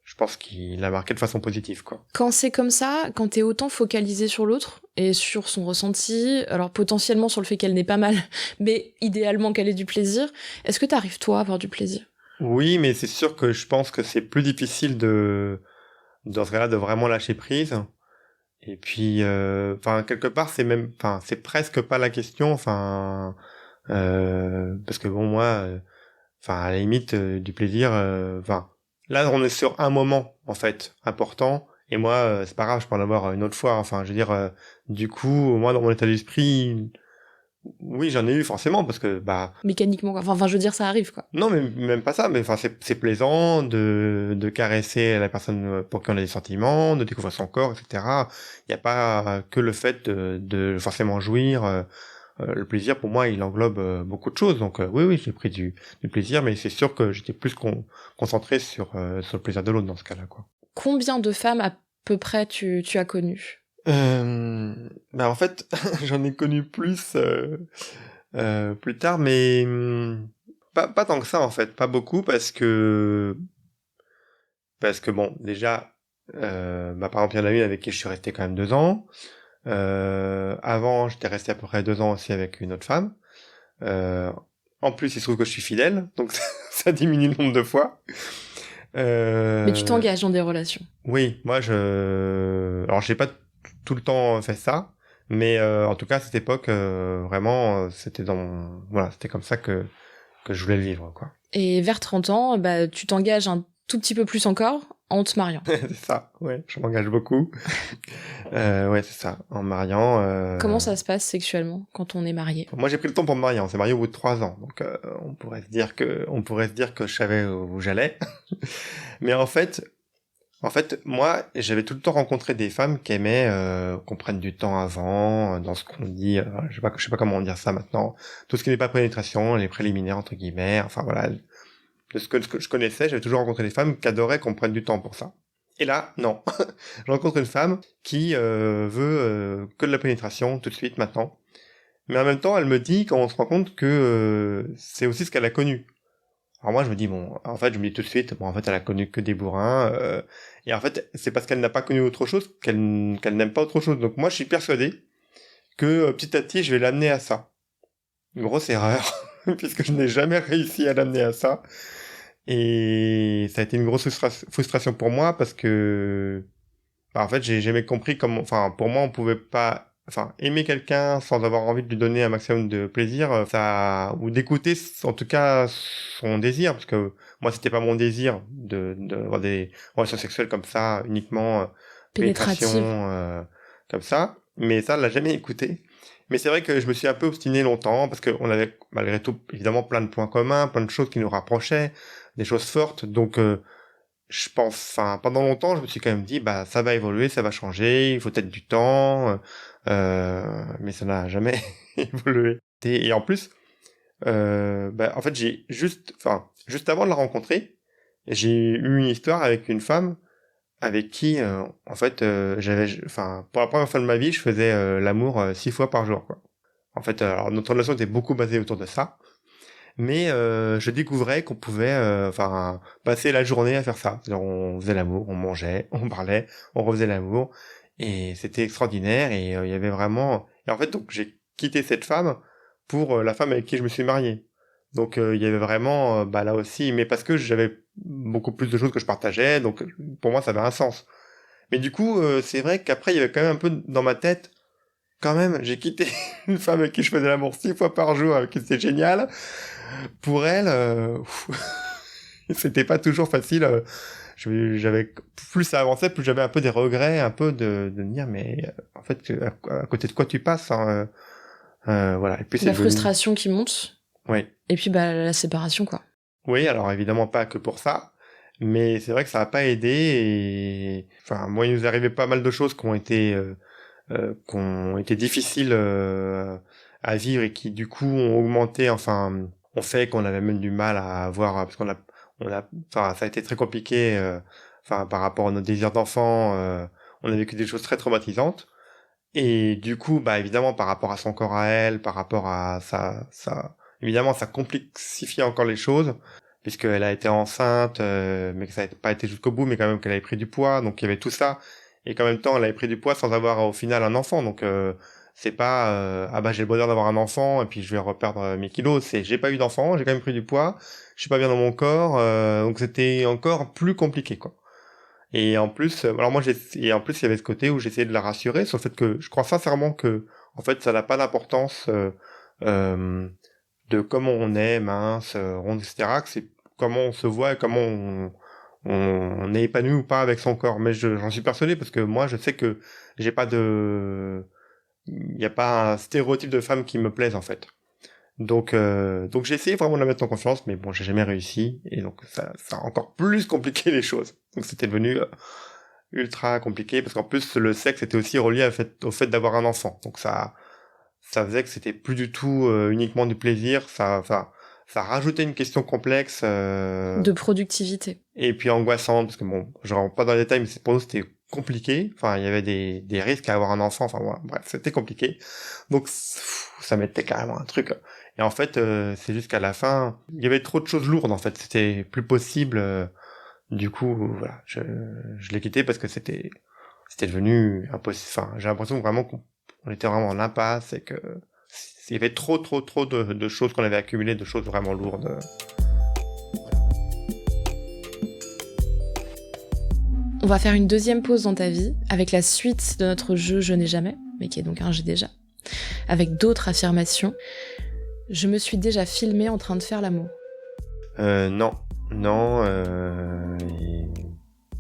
Speaker 2: je pense qu'il l'a marqué de façon positive, quoi.
Speaker 1: Quand c'est comme ça, quand t'es autant focalisé sur l'autre et sur son ressenti, alors potentiellement sur le fait qu'elle n'ait pas mal, mais idéalement qu'elle ait du plaisir, est-ce que t'arrives toi à avoir du plaisir?
Speaker 2: Oui, mais c'est sûr que je pense que c'est plus difficile dans ce cas-là, de vraiment lâcher prise. Et puis, enfin, quelque part, enfin, c'est presque pas la question, enfin, parce que bon, moi, enfin, à la limite, du plaisir, enfin, là, on est sur un moment, en fait, important, et moi, c'est pas grave, je peux en avoir une autre fois, enfin, je veux dire, du coup, moi, dans mon état d'esprit, oui, j'en ai eu forcément, parce que, bah,
Speaker 1: Mécaniquement, quoi. Enfin, je veux dire, ça arrive, quoi.
Speaker 2: non, mais même pas ça, mais enfin, c'est plaisant de caresser la personne pour qui on a des sentiments, de découvrir son corps, etc. Il n'y a pas que le fait de forcément jouir. Le plaisir, pour moi, il englobe beaucoup de choses. Donc, oui, oui, j'ai pris du plaisir, mais c'est sûr que j'étais plus concentré sur le plaisir de l'autre dans ce cas-là, quoi.
Speaker 1: Combien de femmes à peu près tu as connues?
Speaker 2: En fait, j'en ai connu plus tard, mais pas tant que ça, en fait. Pas beaucoup, parce que bon, déjà, par exemple, il y en a une avec qui je suis resté quand même 2 ans. Avant, j'étais resté à peu près 2 ans aussi avec une autre femme. Euh, En plus, il se trouve que je suis fidèle, donc ça diminue le nombre de fois.
Speaker 1: Mais tu
Speaker 2: Euh,
Speaker 1: t'engages dans des relations.
Speaker 2: oui, alors j'ai pas tout le temps fait ça, mais en tout cas à cette époque, vraiment, voilà, c'était comme ça que je voulais le vivre, quoi.
Speaker 1: Et vers 30 ans, bah, tu t'engages un tout petit peu plus encore en te mariant.
Speaker 2: C'est ça, ouais, je m'engage beaucoup. Ouais, c'est ça, en mariant.
Speaker 1: Comment ça se passe sexuellement quand on est marié?
Speaker 2: Moi, j'ai pris le temps pour me marier. On s'est marié au bout de 3 ans, donc on pourrait se dire que je savais où j'allais. Mais en fait, moi, j'avais tout le temps rencontré des femmes qui aimaient qu'on prenne du temps avant, dans ce qu'on dit. Je sais pas comment dire ça maintenant. Tout ce qui n'est pas pénétration, les préliminaires entre guillemets. Enfin voilà, de ce que je connaissais, j'avais toujours rencontré des femmes qui adoraient qu'on prenne du temps pour ça. Et là, non. Je rencontre une femme qui veut que de la pénétration tout de suite maintenant. Mais en même temps, elle me dit, quand on se rend compte que c'est aussi ce qu'elle a connu. Alors moi, je me dis, bon, en fait, je me dis tout de suite, bon, en fait, elle a connu que des bourrins. Et en fait, c'est parce qu'elle n'a pas connu autre chose qu'elle n'aime pas autre chose. Donc moi, je suis persuadé que petit à petit, je vais l'amener à ça. Une grosse erreur, puisque je n'ai jamais réussi à l'amener à ça. Et ça a été une grosse frustration pour moi, parce que en fait, j'ai jamais compris comment, enfin, pour moi, on pouvait pas, enfin, aimer quelqu'un sans avoir envie de lui donner un maximum de plaisir, ou d'écouter, en tout cas, son désir, parce que moi, c'était pas mon désir d'avoir des relations sexuelles comme ça, uniquement, pénétration,
Speaker 1: Pénétrative.
Speaker 2: comme ça. Mais ça, elle l'a jamais écouté. Mais c'est vrai que je me suis un peu obstiné longtemps parce qu'on avait malgré tout évidemment plein de points communs, plein de choses qui nous rapprochaient, des choses fortes. Donc je pense, enfin pendant longtemps, je me suis quand même dit bah ça va évoluer, ça va changer, il faut peut-être du temps, mais ça n'a jamais évolué. Et en plus, en fait juste avant de la rencontrer, j'ai eu une histoire avec une femme avec qui en fait pour la première fois de ma vie, je faisais l'amour 6 fois par jour quoi. En fait, alors notre relation était beaucoup basée autour de ça, mais je découvrais qu'on pouvait passer la journée à faire ça. C'est-à-dire, on faisait l'amour, on mangeait, on parlait, on refaisait l'amour, et c'était extraordinaire. Et il y avait vraiment. Et en fait, donc j'ai quitté cette femme pour la femme avec qui je me suis marié. Donc il y avait vraiment là aussi, mais parce que j'avais beaucoup plus de choses que je partageais, donc pour moi ça avait un sens. Mais du coup, c'est vrai qu'après il y avait quand même un peu dans ma tête, quand même, j'ai quitté une femme avec qui je faisais l'amour 6 fois par jour, avec qui c'était génial. Pour elle, c'était pas toujours facile. J'avais plus ça avançait, plus j'avais un peu des regrets, un peu de me dire mais en fait à côté de quoi tu passes, hein, voilà. Et puis c'est
Speaker 1: La
Speaker 2: devenu...
Speaker 1: frustration qui monte.
Speaker 2: Oui.
Speaker 1: Et puis la séparation, quoi.
Speaker 2: Oui, alors évidemment pas que pour ça, mais c'est vrai que ça n'a pas aidé. Et enfin, moi, il nous arrivait pas mal de choses qui ont été difficiles à vivre et qui du coup ont augmenté, enfin, ont fait qu'on avait même du mal à avoir, parce enfin, ça a été très compliqué, enfin, par rapport à nos désirs d'enfant, on a vécu des choses très traumatisantes. Et du coup, bah évidemment, par rapport à son corps à elle, par rapport à évidemment, ça complexifie encore les choses, puisqu'elle a été enceinte, mais que ça n'a pas été jusqu'au bout, mais quand même qu'elle avait pris du poids, donc il y avait tout ça, et qu'en même temps, elle avait pris du poids sans avoir au final un enfant, donc c'est pas ah bah j'ai le bonheur d'avoir un enfant et puis je vais reperdre mes kilos, c'est j'ai pas eu d'enfant, j'ai quand même pris du poids, je suis pas bien dans mon corps, donc c'était encore plus compliqué quoi. Et en plus, alors moi et en plus il y avait ce côté où j'essayais de la rassurer sur le fait que je crois sincèrement que en fait ça n'a pas d'importance euh, de comment on est, mince, ronde, etc. Que c'est comment on se voit et comment on est épanoui ou pas avec son corps. Mais j'en suis persuadé parce que moi je sais que j'ai pas de, il n'y a pas un stéréotype de femme qui me plaise en fait. Donc j'ai essayé vraiment de la mettre en confiance, mais bon, j'ai jamais réussi, et donc ça a encore plus compliqué les choses. Donc c'était devenu ultra compliqué, parce qu'en plus le sexe était aussi relié au fait d'avoir un enfant. Donc ça faisait que c'était plus du tout uniquement du plaisir, ça rajoutait une question complexe.
Speaker 1: De productivité.
Speaker 2: Et puis angoissante, parce que bon, je rentre pas dans les détails, mais pour nous c'était compliqué. Enfin, il y avait des risques à avoir un enfant. Enfin voilà, bref, c'était compliqué. Donc ça mettait carrément un truc. Et en fait, c'est juste qu'à la fin, il y avait trop de choses lourdes. En fait, c'était plus possible. Du coup, voilà, je l'ai quitté parce que c'était devenu impossible. Enfin, j'ai l'impression vraiment qu'on était vraiment en impasse et que il y avait trop de choses qu'on avait accumulées, de choses vraiment lourdes.
Speaker 1: On va faire une deuxième pause dans ta vie, avec la suite de notre jeu Je n'ai jamais, mais qui est donc un J'ai déjà, avec d'autres affirmations. Je me suis déjà filmée en train de faire l'amour.
Speaker 2: Non,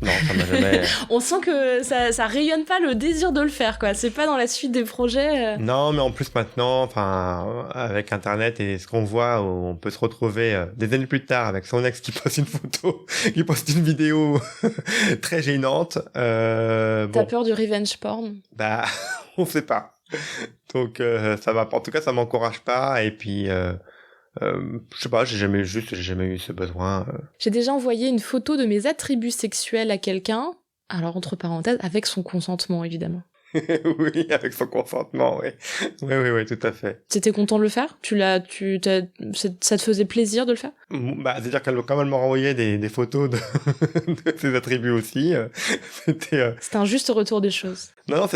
Speaker 2: ça m'a jamais...
Speaker 1: On sent que ça rayonne pas le désir de le faire, quoi. C'est pas dans la suite des projets.
Speaker 2: Non, mais en plus maintenant, enfin, avec Internet et ce qu'on voit, on peut se retrouver des années plus tard avec son ex qui poste une photo, qui poste une vidéo très gênante.
Speaker 1: T'as peur du revenge porn ?
Speaker 2: Bah, on sait pas. Donc ça va. En tout cas, ça m'encourage pas. Et puis, je sais pas, j'ai jamais eu ce besoin.
Speaker 1: J'ai déjà envoyé une photo de mes attributs sexuels à quelqu'un. Alors entre parenthèses, avec son consentement évidemment.
Speaker 2: Oui, avec son consentement, oui. Oui, tout à fait.
Speaker 1: T'étais content de le faire ? Ça te faisait plaisir de le faire ?
Speaker 2: Bah, c'est-à-dire quand elle m'a renvoyé des photos de ses attributs aussi. C'était
Speaker 1: un juste retour des choses.
Speaker 2: Non,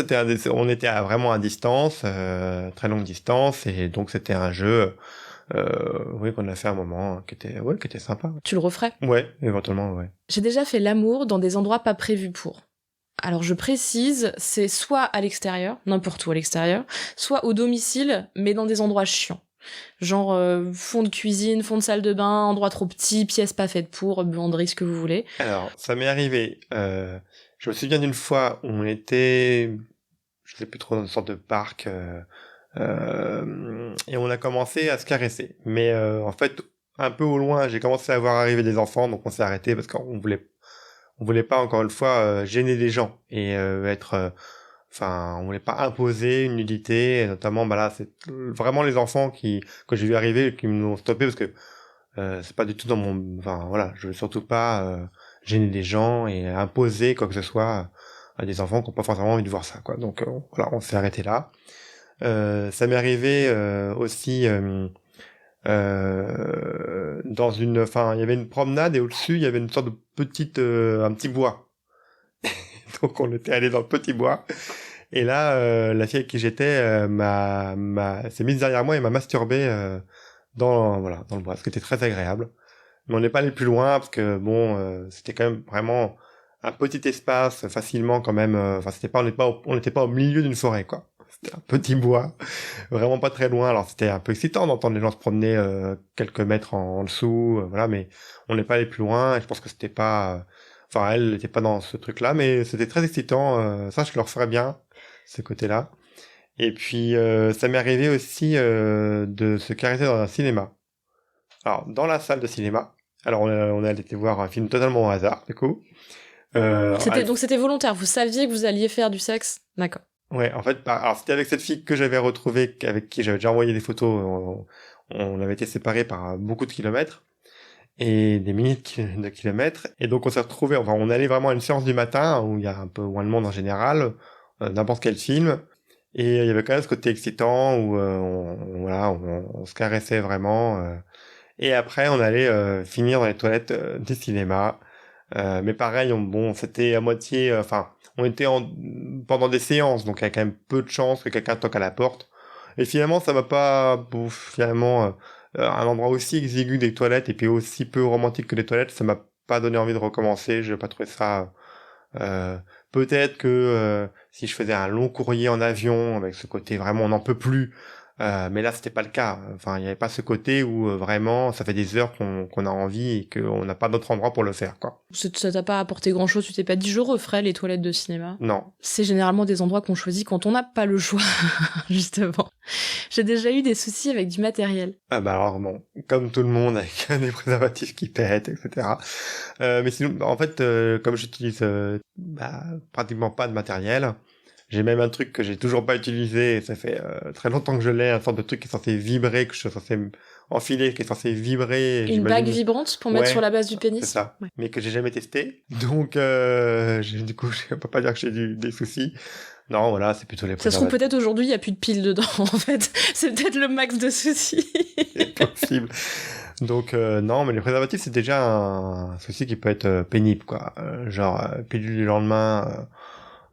Speaker 2: on était vraiment à distance, très longue distance, et donc c'était un jeu, oui, qu'on a fait un moment, qui était sympa.
Speaker 1: Tu le referais ?
Speaker 2: Ouais, éventuellement, ouais.
Speaker 1: J'ai déjà fait l'amour dans des endroits pas prévus pour. Alors je précise, c'est soit à l'extérieur, n'importe où à l'extérieur, soit au domicile, mais dans des endroits chiants. Genre fond de cuisine, fond de salle de bain, endroit trop petit, pièce pas faite pour, buanderie, ce que vous voulez.
Speaker 2: Alors, ça m'est arrivé, je me souviens d'une fois où on était, je sais plus trop, dans une sorte de parc, Et on a commencé à se caresser. Mais en fait, un peu au loin, j'ai commencé à voir arriver des enfants, donc on s'est arrêté parce on voulait pas encore une fois gêner les gens et on voulait pas imposer une nudité, et notamment, bah là, c'est vraiment les enfants que j'ai vu arriver, qui m'ont stoppé parce que c'est pas du tout dans mon, enfin voilà, je veux surtout pas gêner les gens et imposer quoi que ce soit à des enfants qui ont pas forcément envie de voir ça, quoi. Donc voilà, on s'est arrêté là. Ça m'est arrivé aussi dans enfin, il y avait une promenade et au-dessus il y avait une sorte de un petit bois. Donc on était allé dans le petit bois. Et là, la fille avec qui j'étais s'est mise derrière moi et m'a masturbé dans le bois, ce qui était très agréable. Mais on n'est pas allé plus loin parce que bon, c'était quand même vraiment un petit espace, facilement quand même. Enfin, on n'était pas au milieu d'une forêt, quoi. C'était un petit bois, vraiment pas très loin. Alors c'était un peu excitant d'entendre les gens se promener quelques mètres en dessous, voilà. Mais on n'est pas allé plus loin. Et je pense que c'était pas, enfin, elle n'était pas dans ce truc-là, mais c'était très excitant. Ça, je le referais bien, ce côté-là. Et puis, ça m'est arrivé aussi de se caresser dans un cinéma. Alors, dans la salle de cinéma. Alors, on a été voir un film totalement au hasard, du coup.
Speaker 1: Donc c'était volontaire, vous saviez que vous alliez faire du sexe? D'accord.
Speaker 2: Ouais, en fait, alors c'était avec cette fille que j'avais retrouvée, avec qui j'avais déjà envoyé des photos. On avait été séparés par beaucoup de kilomètres et des milliers de kilomètres. Et donc on s'est retrouvés, enfin on allait vraiment à une séance du matin où il y a un peu moins de monde en général, n'importe quel film. Et il y avait quand même ce côté excitant où on se caressait vraiment. Et après on allait finir dans les toilettes du cinéma. Mais pareil, c'était à moitié, on était pendant des séances, donc il y a quand même peu de chances que quelqu'un toque à la porte. Et finalement, ça m'a pas, finalement, un endroit aussi exigu des toilettes et puis aussi peu romantique que les toilettes, ça m'a pas donné envie de recommencer. Je n'ai pas trouvé ça. Euh, Peut-être que si je faisais un long courrier en avion avec ce côté vraiment on n'en peut plus. Mais là, c'était pas le cas. Enfin, il n'y avait pas ce côté où vraiment, ça fait des heures qu'on a envie et qu'on n'a pas d'autre endroit pour le faire, quoi.
Speaker 1: Ça t'a pas apporté grand-chose, tu t'es pas dit je referais les toilettes de cinéma?
Speaker 2: Non.
Speaker 1: C'est généralement des endroits qu'on choisit quand on n'a pas le choix, justement. J'ai déjà eu des soucis avec du matériel.
Speaker 2: Ah bah alors bon, comme tout le monde avec des préservatifs qui pètent, etc. Mais sinon, en fait, comme j'utilise pratiquement pas de matériel, j'ai même un truc que j'ai toujours pas utilisé, et ça fait très longtemps que je l'ai, un sorte de truc qui est censé vibrer, que je suis censé enfiler, qui est censé vibrer.
Speaker 1: Une bague vibrante pour mettre sur la base du pénis?
Speaker 2: C'est ça,
Speaker 1: ouais.
Speaker 2: Mais que j'ai jamais testé. Donc, du coup, je peux pas dire que j'ai des soucis. Non, voilà, c'est plutôt les
Speaker 1: Ça se trouve
Speaker 2: préservatifs.
Speaker 1: peut-être aujourd'hui, il y a plus de piles dedans, en fait. C'est peut-être le max de soucis.
Speaker 2: C'est possible. Donc, non, mais les préservatifs, c'est déjà un souci qui peut être pénible, quoi. Pilule du lendemain,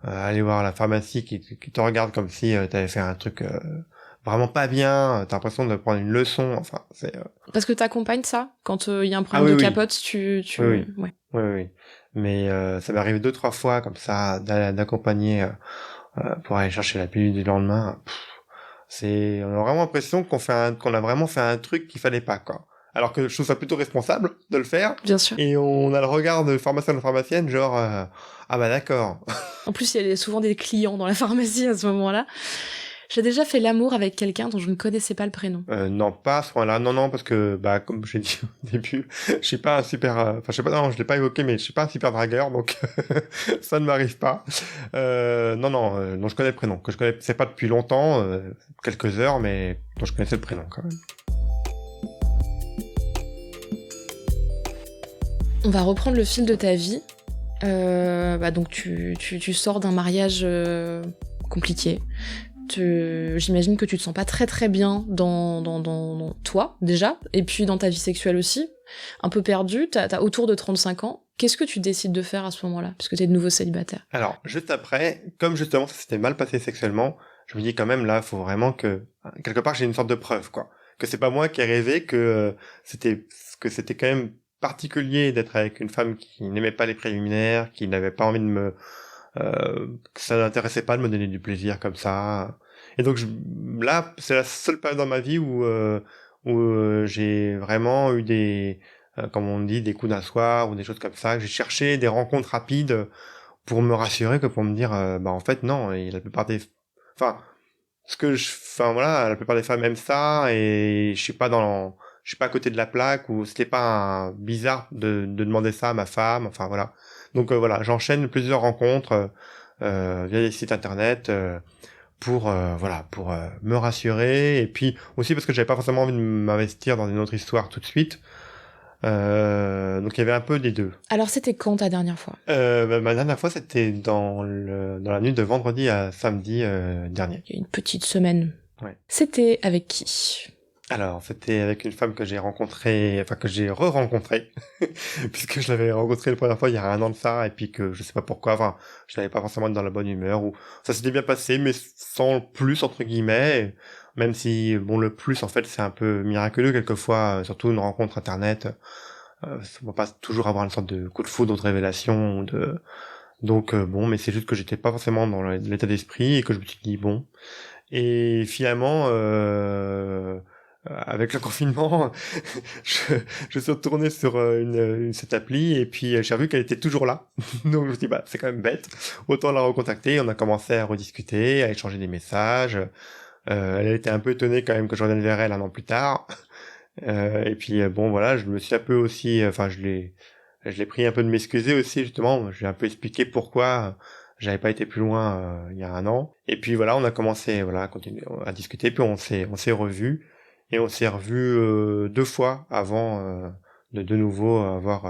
Speaker 2: aller voir la pharmacie qui te regarde comme si t'avais fait un truc vraiment pas bien, t'as l'impression de prendre une leçon, enfin, c'est...
Speaker 1: Parce que t'accompagnes ça? Quand il y a un problème de capote, tu...
Speaker 2: Oui.
Speaker 1: Ouais.
Speaker 2: Oui. Mais ça m'est arrivé 2-3 fois, comme ça, d'accompagner pour aller chercher la pilule du lendemain. On a vraiment l'impression qu'on a vraiment fait un truc qu'il fallait pas, quoi. Alors que je trouve ça plutôt responsable de le faire.
Speaker 1: Bien sûr.
Speaker 2: Et on a le regard de pharmacien ou de pharmacienne, genre, ah bah d'accord.
Speaker 1: En plus, il y a souvent des clients dans la pharmacie à ce moment-là. J'ai déjà fait l'amour avec quelqu'un dont je ne connaissais pas le prénom.
Speaker 2: Non, pas à ce point-là. Non, parce que, comme j'ai dit au début, je suis pas un super, je sais pas, non, je l'ai pas évoqué, mais je suis pas un super dragueur, donc ça ne m'arrive pas. Non, je connais le prénom, que je connaissais pas depuis longtemps, quelques heures, mais dont je connaissais le prénom quand même.
Speaker 1: On va reprendre le fil de ta vie. Donc tu sors d'un mariage compliqué. J'imagine que tu te sens pas très très bien dans toi déjà, et puis dans ta vie sexuelle aussi, un peu perdu, t'as autour de 35 ans. Qu'est-ce que tu décides de faire à ce moment-là, puisque t'es de nouveau célibataire?
Speaker 2: Alors, juste après, comme justement ça s'était mal passé sexuellement, je me dis quand même là, faut vraiment que, quelque part j'ai une sorte de preuve, quoi. Que c'est pas moi qui ai rêvé, que c'était quand même particulier d'être avec une femme qui n'aimait pas les préliminaires, qui n'avait pas envie de que ça n'intéressait pas de me donner du plaisir comme ça. Et donc là, c'est la seule période dans ma vie où j'ai vraiment eu comme on dit, des coups d'un soir ou des choses comme ça. J'ai cherché des rencontres rapides pour me rassurer que pour me dire, en fait non. Et la plupart enfin, ce que enfin voilà, la plupart des femmes aiment ça et je suis pas à côté de la plaque ou c'était pas bizarre de demander ça à ma femme. Enfin voilà. Donc voilà, j'enchaîne plusieurs rencontres via des sites internet pour voilà pour me rassurer et puis aussi parce que j'avais pas forcément envie de m'investir dans une autre histoire tout de suite. Donc il y avait un peu des deux.
Speaker 1: Alors, c'était quand ta dernière fois?
Speaker 2: Ma dernière fois, c'était dans la nuit de vendredi à samedi dernier.
Speaker 1: Il y a une petite semaine.
Speaker 2: Ouais.
Speaker 1: C'était avec qui?
Speaker 2: Alors, c'était avec une femme que j'ai rencontrée, enfin que j'ai re-rencontrée, puisque je l'avais rencontrée la première fois il y a 1 an de ça, et puis que je sais pas pourquoi, enfin, je n'avais pas forcément été dans la bonne humeur, ou ça s'était bien passé, mais sans plus, entre guillemets, même si, bon, le plus, en fait, c'est un peu miraculeux quelquefois, surtout une rencontre internet, on va pas toujours avoir une sorte de coup de foudre ou de révélation, ou de... Donc, bon, mais c'est juste que j'étais pas forcément dans l'état d'esprit, et que je me suis dit, bon, et finalement, avec le confinement, je suis retourné sur cette appli et puis j'ai vu qu'elle était toujours là. Donc je me suis dit, bah, c'est quand même bête. Autant la recontacter. On a commencé à rediscuter, à échanger des messages. Elle était un peu étonnée quand même que je revienne vers elle 1 an plus tard. Et puis bon, voilà, je me suis un peu aussi, enfin, je l'ai pris un peu de m'excuser aussi, justement. Je lui ai un peu expliqué pourquoi j'avais pas été plus loin il y a 1 an. Et puis voilà, on a commencé, voilà, à continuer à discuter. Puis on s'est revus. Et on s'est revus 2 fois avant de nouveau avoir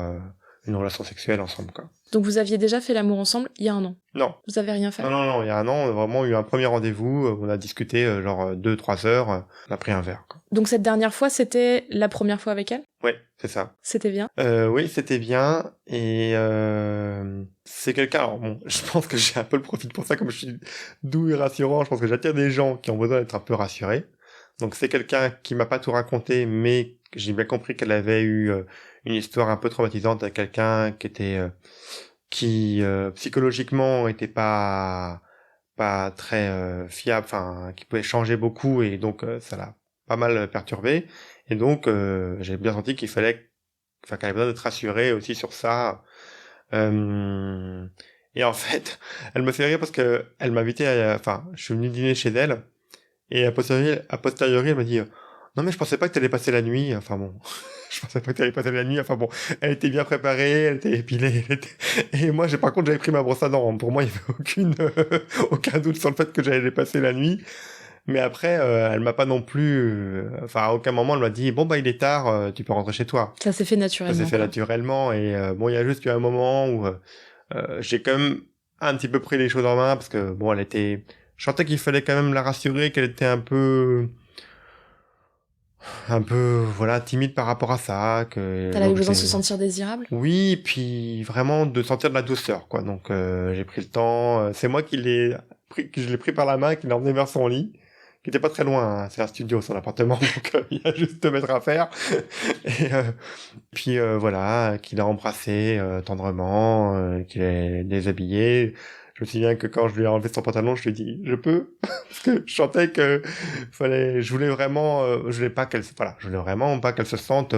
Speaker 2: une relation sexuelle ensemble, quoi.
Speaker 1: Donc, vous aviez déjà fait l'amour ensemble il y a 1 an?
Speaker 2: Non.
Speaker 1: Vous avez rien fait?
Speaker 2: Non, il y a 1 an, on a vraiment eu un premier rendez-vous, on a discuté genre 2-3 heures, on a pris un verre, quoi.
Speaker 1: Donc, cette dernière fois, c'était la première fois avec elle?
Speaker 2: Ouais, c'est ça.
Speaker 1: C'était bien?
Speaker 2: Oui, c'était bien, et c'est quelqu'un, alors bon, je pense que j'ai un peu le profil pour ça, comme je suis doux et rassurant, je pense que j'attire des gens qui ont besoin d'être un peu rassurés. Donc c'est quelqu'un qui m'a pas tout raconté, mais j'ai bien compris qu'elle avait eu une histoire un peu traumatisante avec quelqu'un qui était qui psychologiquement était pas très fiable, enfin qui pouvait changer beaucoup et donc ça l'a pas mal perturbé. Et donc j'ai bien senti qu'il fallait, enfin qu'elle avait besoin d'être rassurée aussi sur ça. Et en fait, elle me fait rire parce que elle m'invitait, enfin je suis venu dîner chez elle. Et a posteriori, elle m'a dit non mais je pensais pas que t'allais passer la nuit. Enfin bon, je pensais pas que t'allais passer la nuit. Enfin bon, elle était bien préparée, elle était épilée. Et moi, par contre, j'avais pris ma brosse à dents. Pour moi, il y avait aucun doute sur le fait que j'allais passer la nuit. Mais après, elle m'a pas non plus, enfin à aucun moment elle m'a dit bon bah il est tard, tu peux rentrer chez toi.
Speaker 1: Ça s'est fait
Speaker 2: Ça
Speaker 1: naturellement,
Speaker 2: s'est fait
Speaker 1: quoi.
Speaker 2: naturellement et bon il y a juste eu un moment où j'ai quand même un petit peu pris les choses en main parce que bon elle était, je sentais qu'il fallait quand même la rassurer, qu'elle était un peu voilà timide par rapport à ça, que
Speaker 1: Elle a eu
Speaker 2: donc
Speaker 1: besoin de se sentir désirable?
Speaker 2: oui, puis vraiment de sentir de la douceur quoi. Donc j'ai pris le temps, c'est moi que je l'ai pris par la main, qui l'ai emmené vers son lit, qui était pas très loin, hein. C'est un studio son appartement donc il y a juste 2 mètres à faire. Et puis voilà, qu'il a embrassé tendrement, qu'il a déshabillé. Je me souviens que quand je lui ai enlevé son pantalon, je lui ai dit je peux parce que je sentais que je voulais vraiment je voulais vraiment pas qu'elle se sente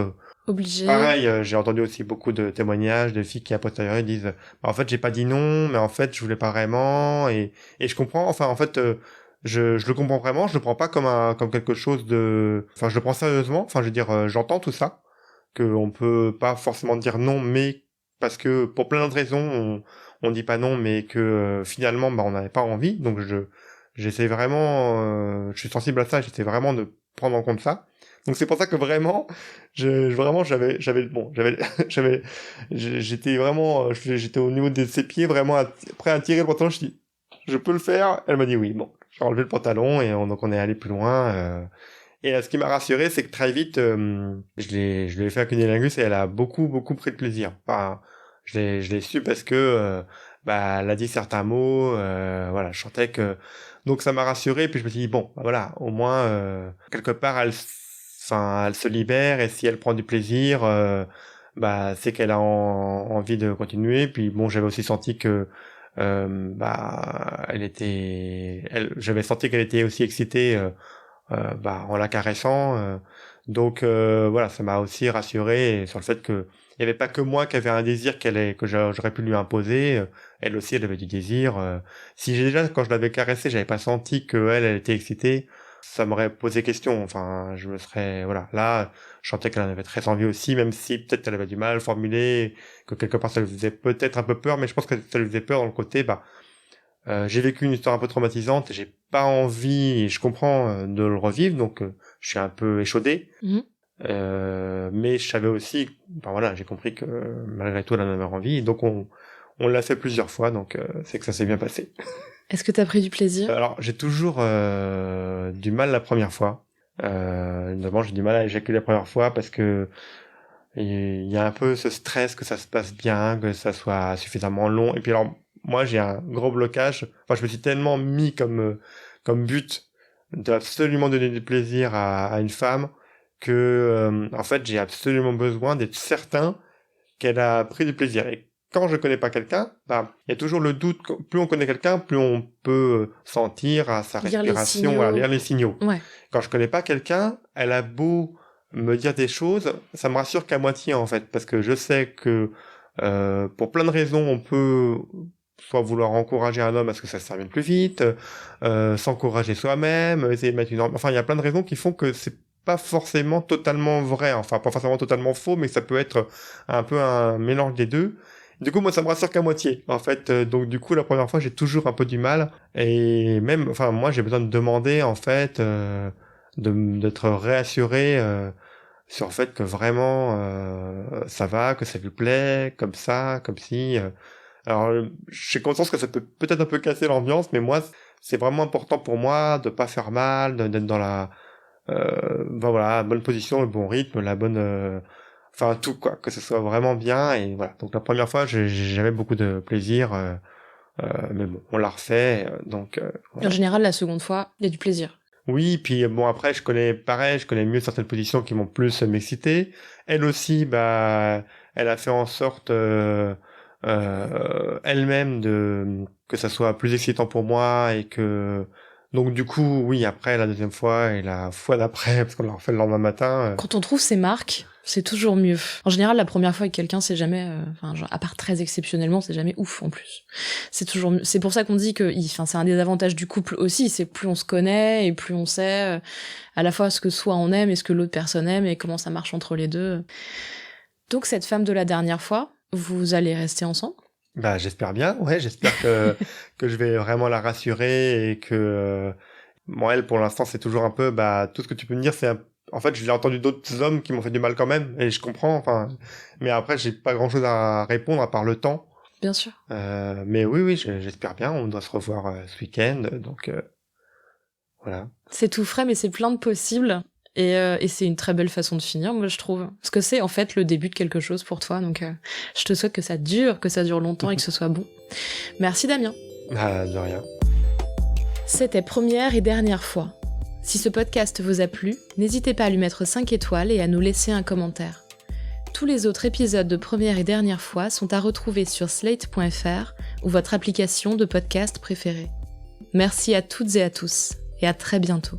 Speaker 1: Obligée?
Speaker 2: pareil. J'ai entendu aussi beaucoup de témoignages de filles qui a posteriori disent bah, en fait j'ai pas dit non mais en fait je voulais pas vraiment, et je comprends, enfin en fait je le comprends vraiment, je le prends pas comme quelque chose de, enfin je le prends sérieusement, enfin je veux dire j'entends tout ça, qu'on peut pas forcément dire non, mais parce que pour plein d'autres raisons, on dit pas non, mais que finalement, bah, on n'avait pas envie. Donc j'essaie vraiment, je suis sensible à ça, j'essaie vraiment de prendre en compte ça. Donc c'est pour ça que vraiment, vraiment, j'étais vraiment, j'étais au niveau de ses pieds, vraiment prêt à tirer le pantalon. Je dis, je peux le faire. Elle m'a dit oui. Bon, j'ai enlevé le pantalon et donc on est allé plus loin. Et ce qui m'a rassuré, c'est que très vite, je l'ai fait à cunilingus et elle a beaucoup pris de plaisir. Enfin, je l'ai su parce que, bah, elle a dit certains mots, voilà, je sentais que, donc ça m'a rassuré. Puis je me suis dit bon, bah, voilà, au moins quelque part, enfin, elle se libère et si elle prend du plaisir, bah, c'est qu'elle a envie de continuer. Puis bon, j'avais aussi senti que bah, j'avais senti qu'elle était aussi excitée. Bah, en la caressant, donc voilà, ça m'a aussi rassuré sur le fait que il y avait pas que moi qui avait un désir que j'aurais pu lui imposer. Elle aussi, elle avait du désir. Si déjà, quand je l'avais caressée, j'avais pas senti elle était excitée, ça m'aurait posé question. Enfin, je me serais, voilà. Là, je sentais qu'elle en avait très envie aussi, même si peut-être elle avait du mal à le formuler, que quelque part ça lui faisait peut-être un peu peur, mais je pense que ça lui faisait peur dans le côté, j'ai vécu une histoire un peu traumatisante, et j'ai pas envie, et je comprends, de le revivre, donc je suis un peu échaudé. Mais je savais aussi, enfin voilà, j'ai compris que malgré tout elle en avait envie, donc on l'a fait plusieurs fois, donc c'est que ça s'est bien passé.
Speaker 1: Est-ce que t'as pris du plaisir?
Speaker 2: Alors j'ai toujours du mal la première fois. Notamment j'ai du mal à éjaculer la première fois parce que il y a un peu ce stress que ça se passe bien, que ça soit suffisamment long. Et puis alors moi j'ai un gros blocage. Enfin je me suis tellement mis comme but de absolument donner du plaisir à une femme que en fait j'ai absolument besoin d'être certain qu'elle a pris du plaisir. Et quand je connais pas quelqu'un, il y a toujours le doute. Plus on connaît quelqu'un, plus on peut sentir à sa respiration, lire les signaux.
Speaker 1: Ouais.
Speaker 2: Quand je connais pas quelqu'un, elle a beau me dire des choses, ça me rassure qu'à moitié en fait, parce que je sais que pour plein de raisons, on peut soit vouloir encourager un homme à ce que ça se termine plus vite, s'encourager soi-même, essayer de mettre une... Enfin, il y a plein de raisons qui font que c'est pas forcément totalement vrai, enfin pas forcément totalement faux, mais ça peut être un peu un mélange des deux. Du coup, moi, ça me rassure qu'à moitié, en fait. Donc, du coup, la première fois, j'ai toujours un peu du mal. Et même, enfin, moi, j'ai besoin de demander, en fait, d'être réassuré sur le fait que vraiment, ça va, que ça lui plaît, comme ça, comme si... Alors, j'ai conscience que ça peut peut-être un peu casser l'ambiance, mais moi, c'est vraiment important pour moi de pas faire mal, d'être dans la... voilà, bonne position, le bon rythme, la bonne... Enfin, tout, quoi, que ce soit vraiment bien, et voilà. Donc, la première fois, j'avais beaucoup de plaisir, mais bon, on l'a refait, donc...
Speaker 1: Voilà. En général, la seconde fois, il y a du plaisir.
Speaker 2: Oui, puis bon, après, je connais mieux certaines positions qui m'ont plus m'exciter. Elle aussi, elle a fait en sorte, elle-même que ça soit plus excitant pour moi, et que... Donc du coup, oui, après la deuxième fois et la fois d'après, parce qu'on l'a refait le lendemain matin.
Speaker 1: Quand on trouve ses marques, c'est toujours mieux. En général, la première fois avec quelqu'un, c'est jamais, à part très exceptionnellement, c'est jamais ouf en plus. C'est toujours mieux. C'est pour ça qu'on dit que, c'est un des avantages du couple aussi, c'est plus on se connaît et plus on sait à la fois ce que soi on aime et ce que l'autre personne aime et comment ça marche entre les deux. Donc cette femme de la dernière fois, vous allez rester ensemble?
Speaker 2: J'espère bien, ouais, j'espère que je vais vraiment la rassurer et que bon, elle pour l'instant c'est toujours un peu tout ce que tu peux me dire en fait, je l'ai entendu d'autres hommes qui m'ont fait du mal quand même et je comprends, enfin, mais après j'ai pas grand-chose à répondre à part le temps.
Speaker 1: Bien sûr.
Speaker 2: Mais oui, j'espère bien, on doit se revoir ce week-end, donc voilà.
Speaker 1: C'est tout frais mais c'est plein de possibles. Et c'est une très belle façon de finir, moi je trouve. Parce que c'est en fait le début de quelque chose pour toi, donc je te souhaite que ça dure longtemps et que ce soit bon. Merci Damien.
Speaker 2: De rien.
Speaker 1: C'était première et dernière fois. Si ce podcast vous a plu, n'hésitez pas à lui mettre 5 étoiles et à nous laisser un commentaire. Tous les autres épisodes de première et dernière fois sont à retrouver sur slate.fr ou votre application de podcast préférée. Merci à toutes et à tous, et à très bientôt.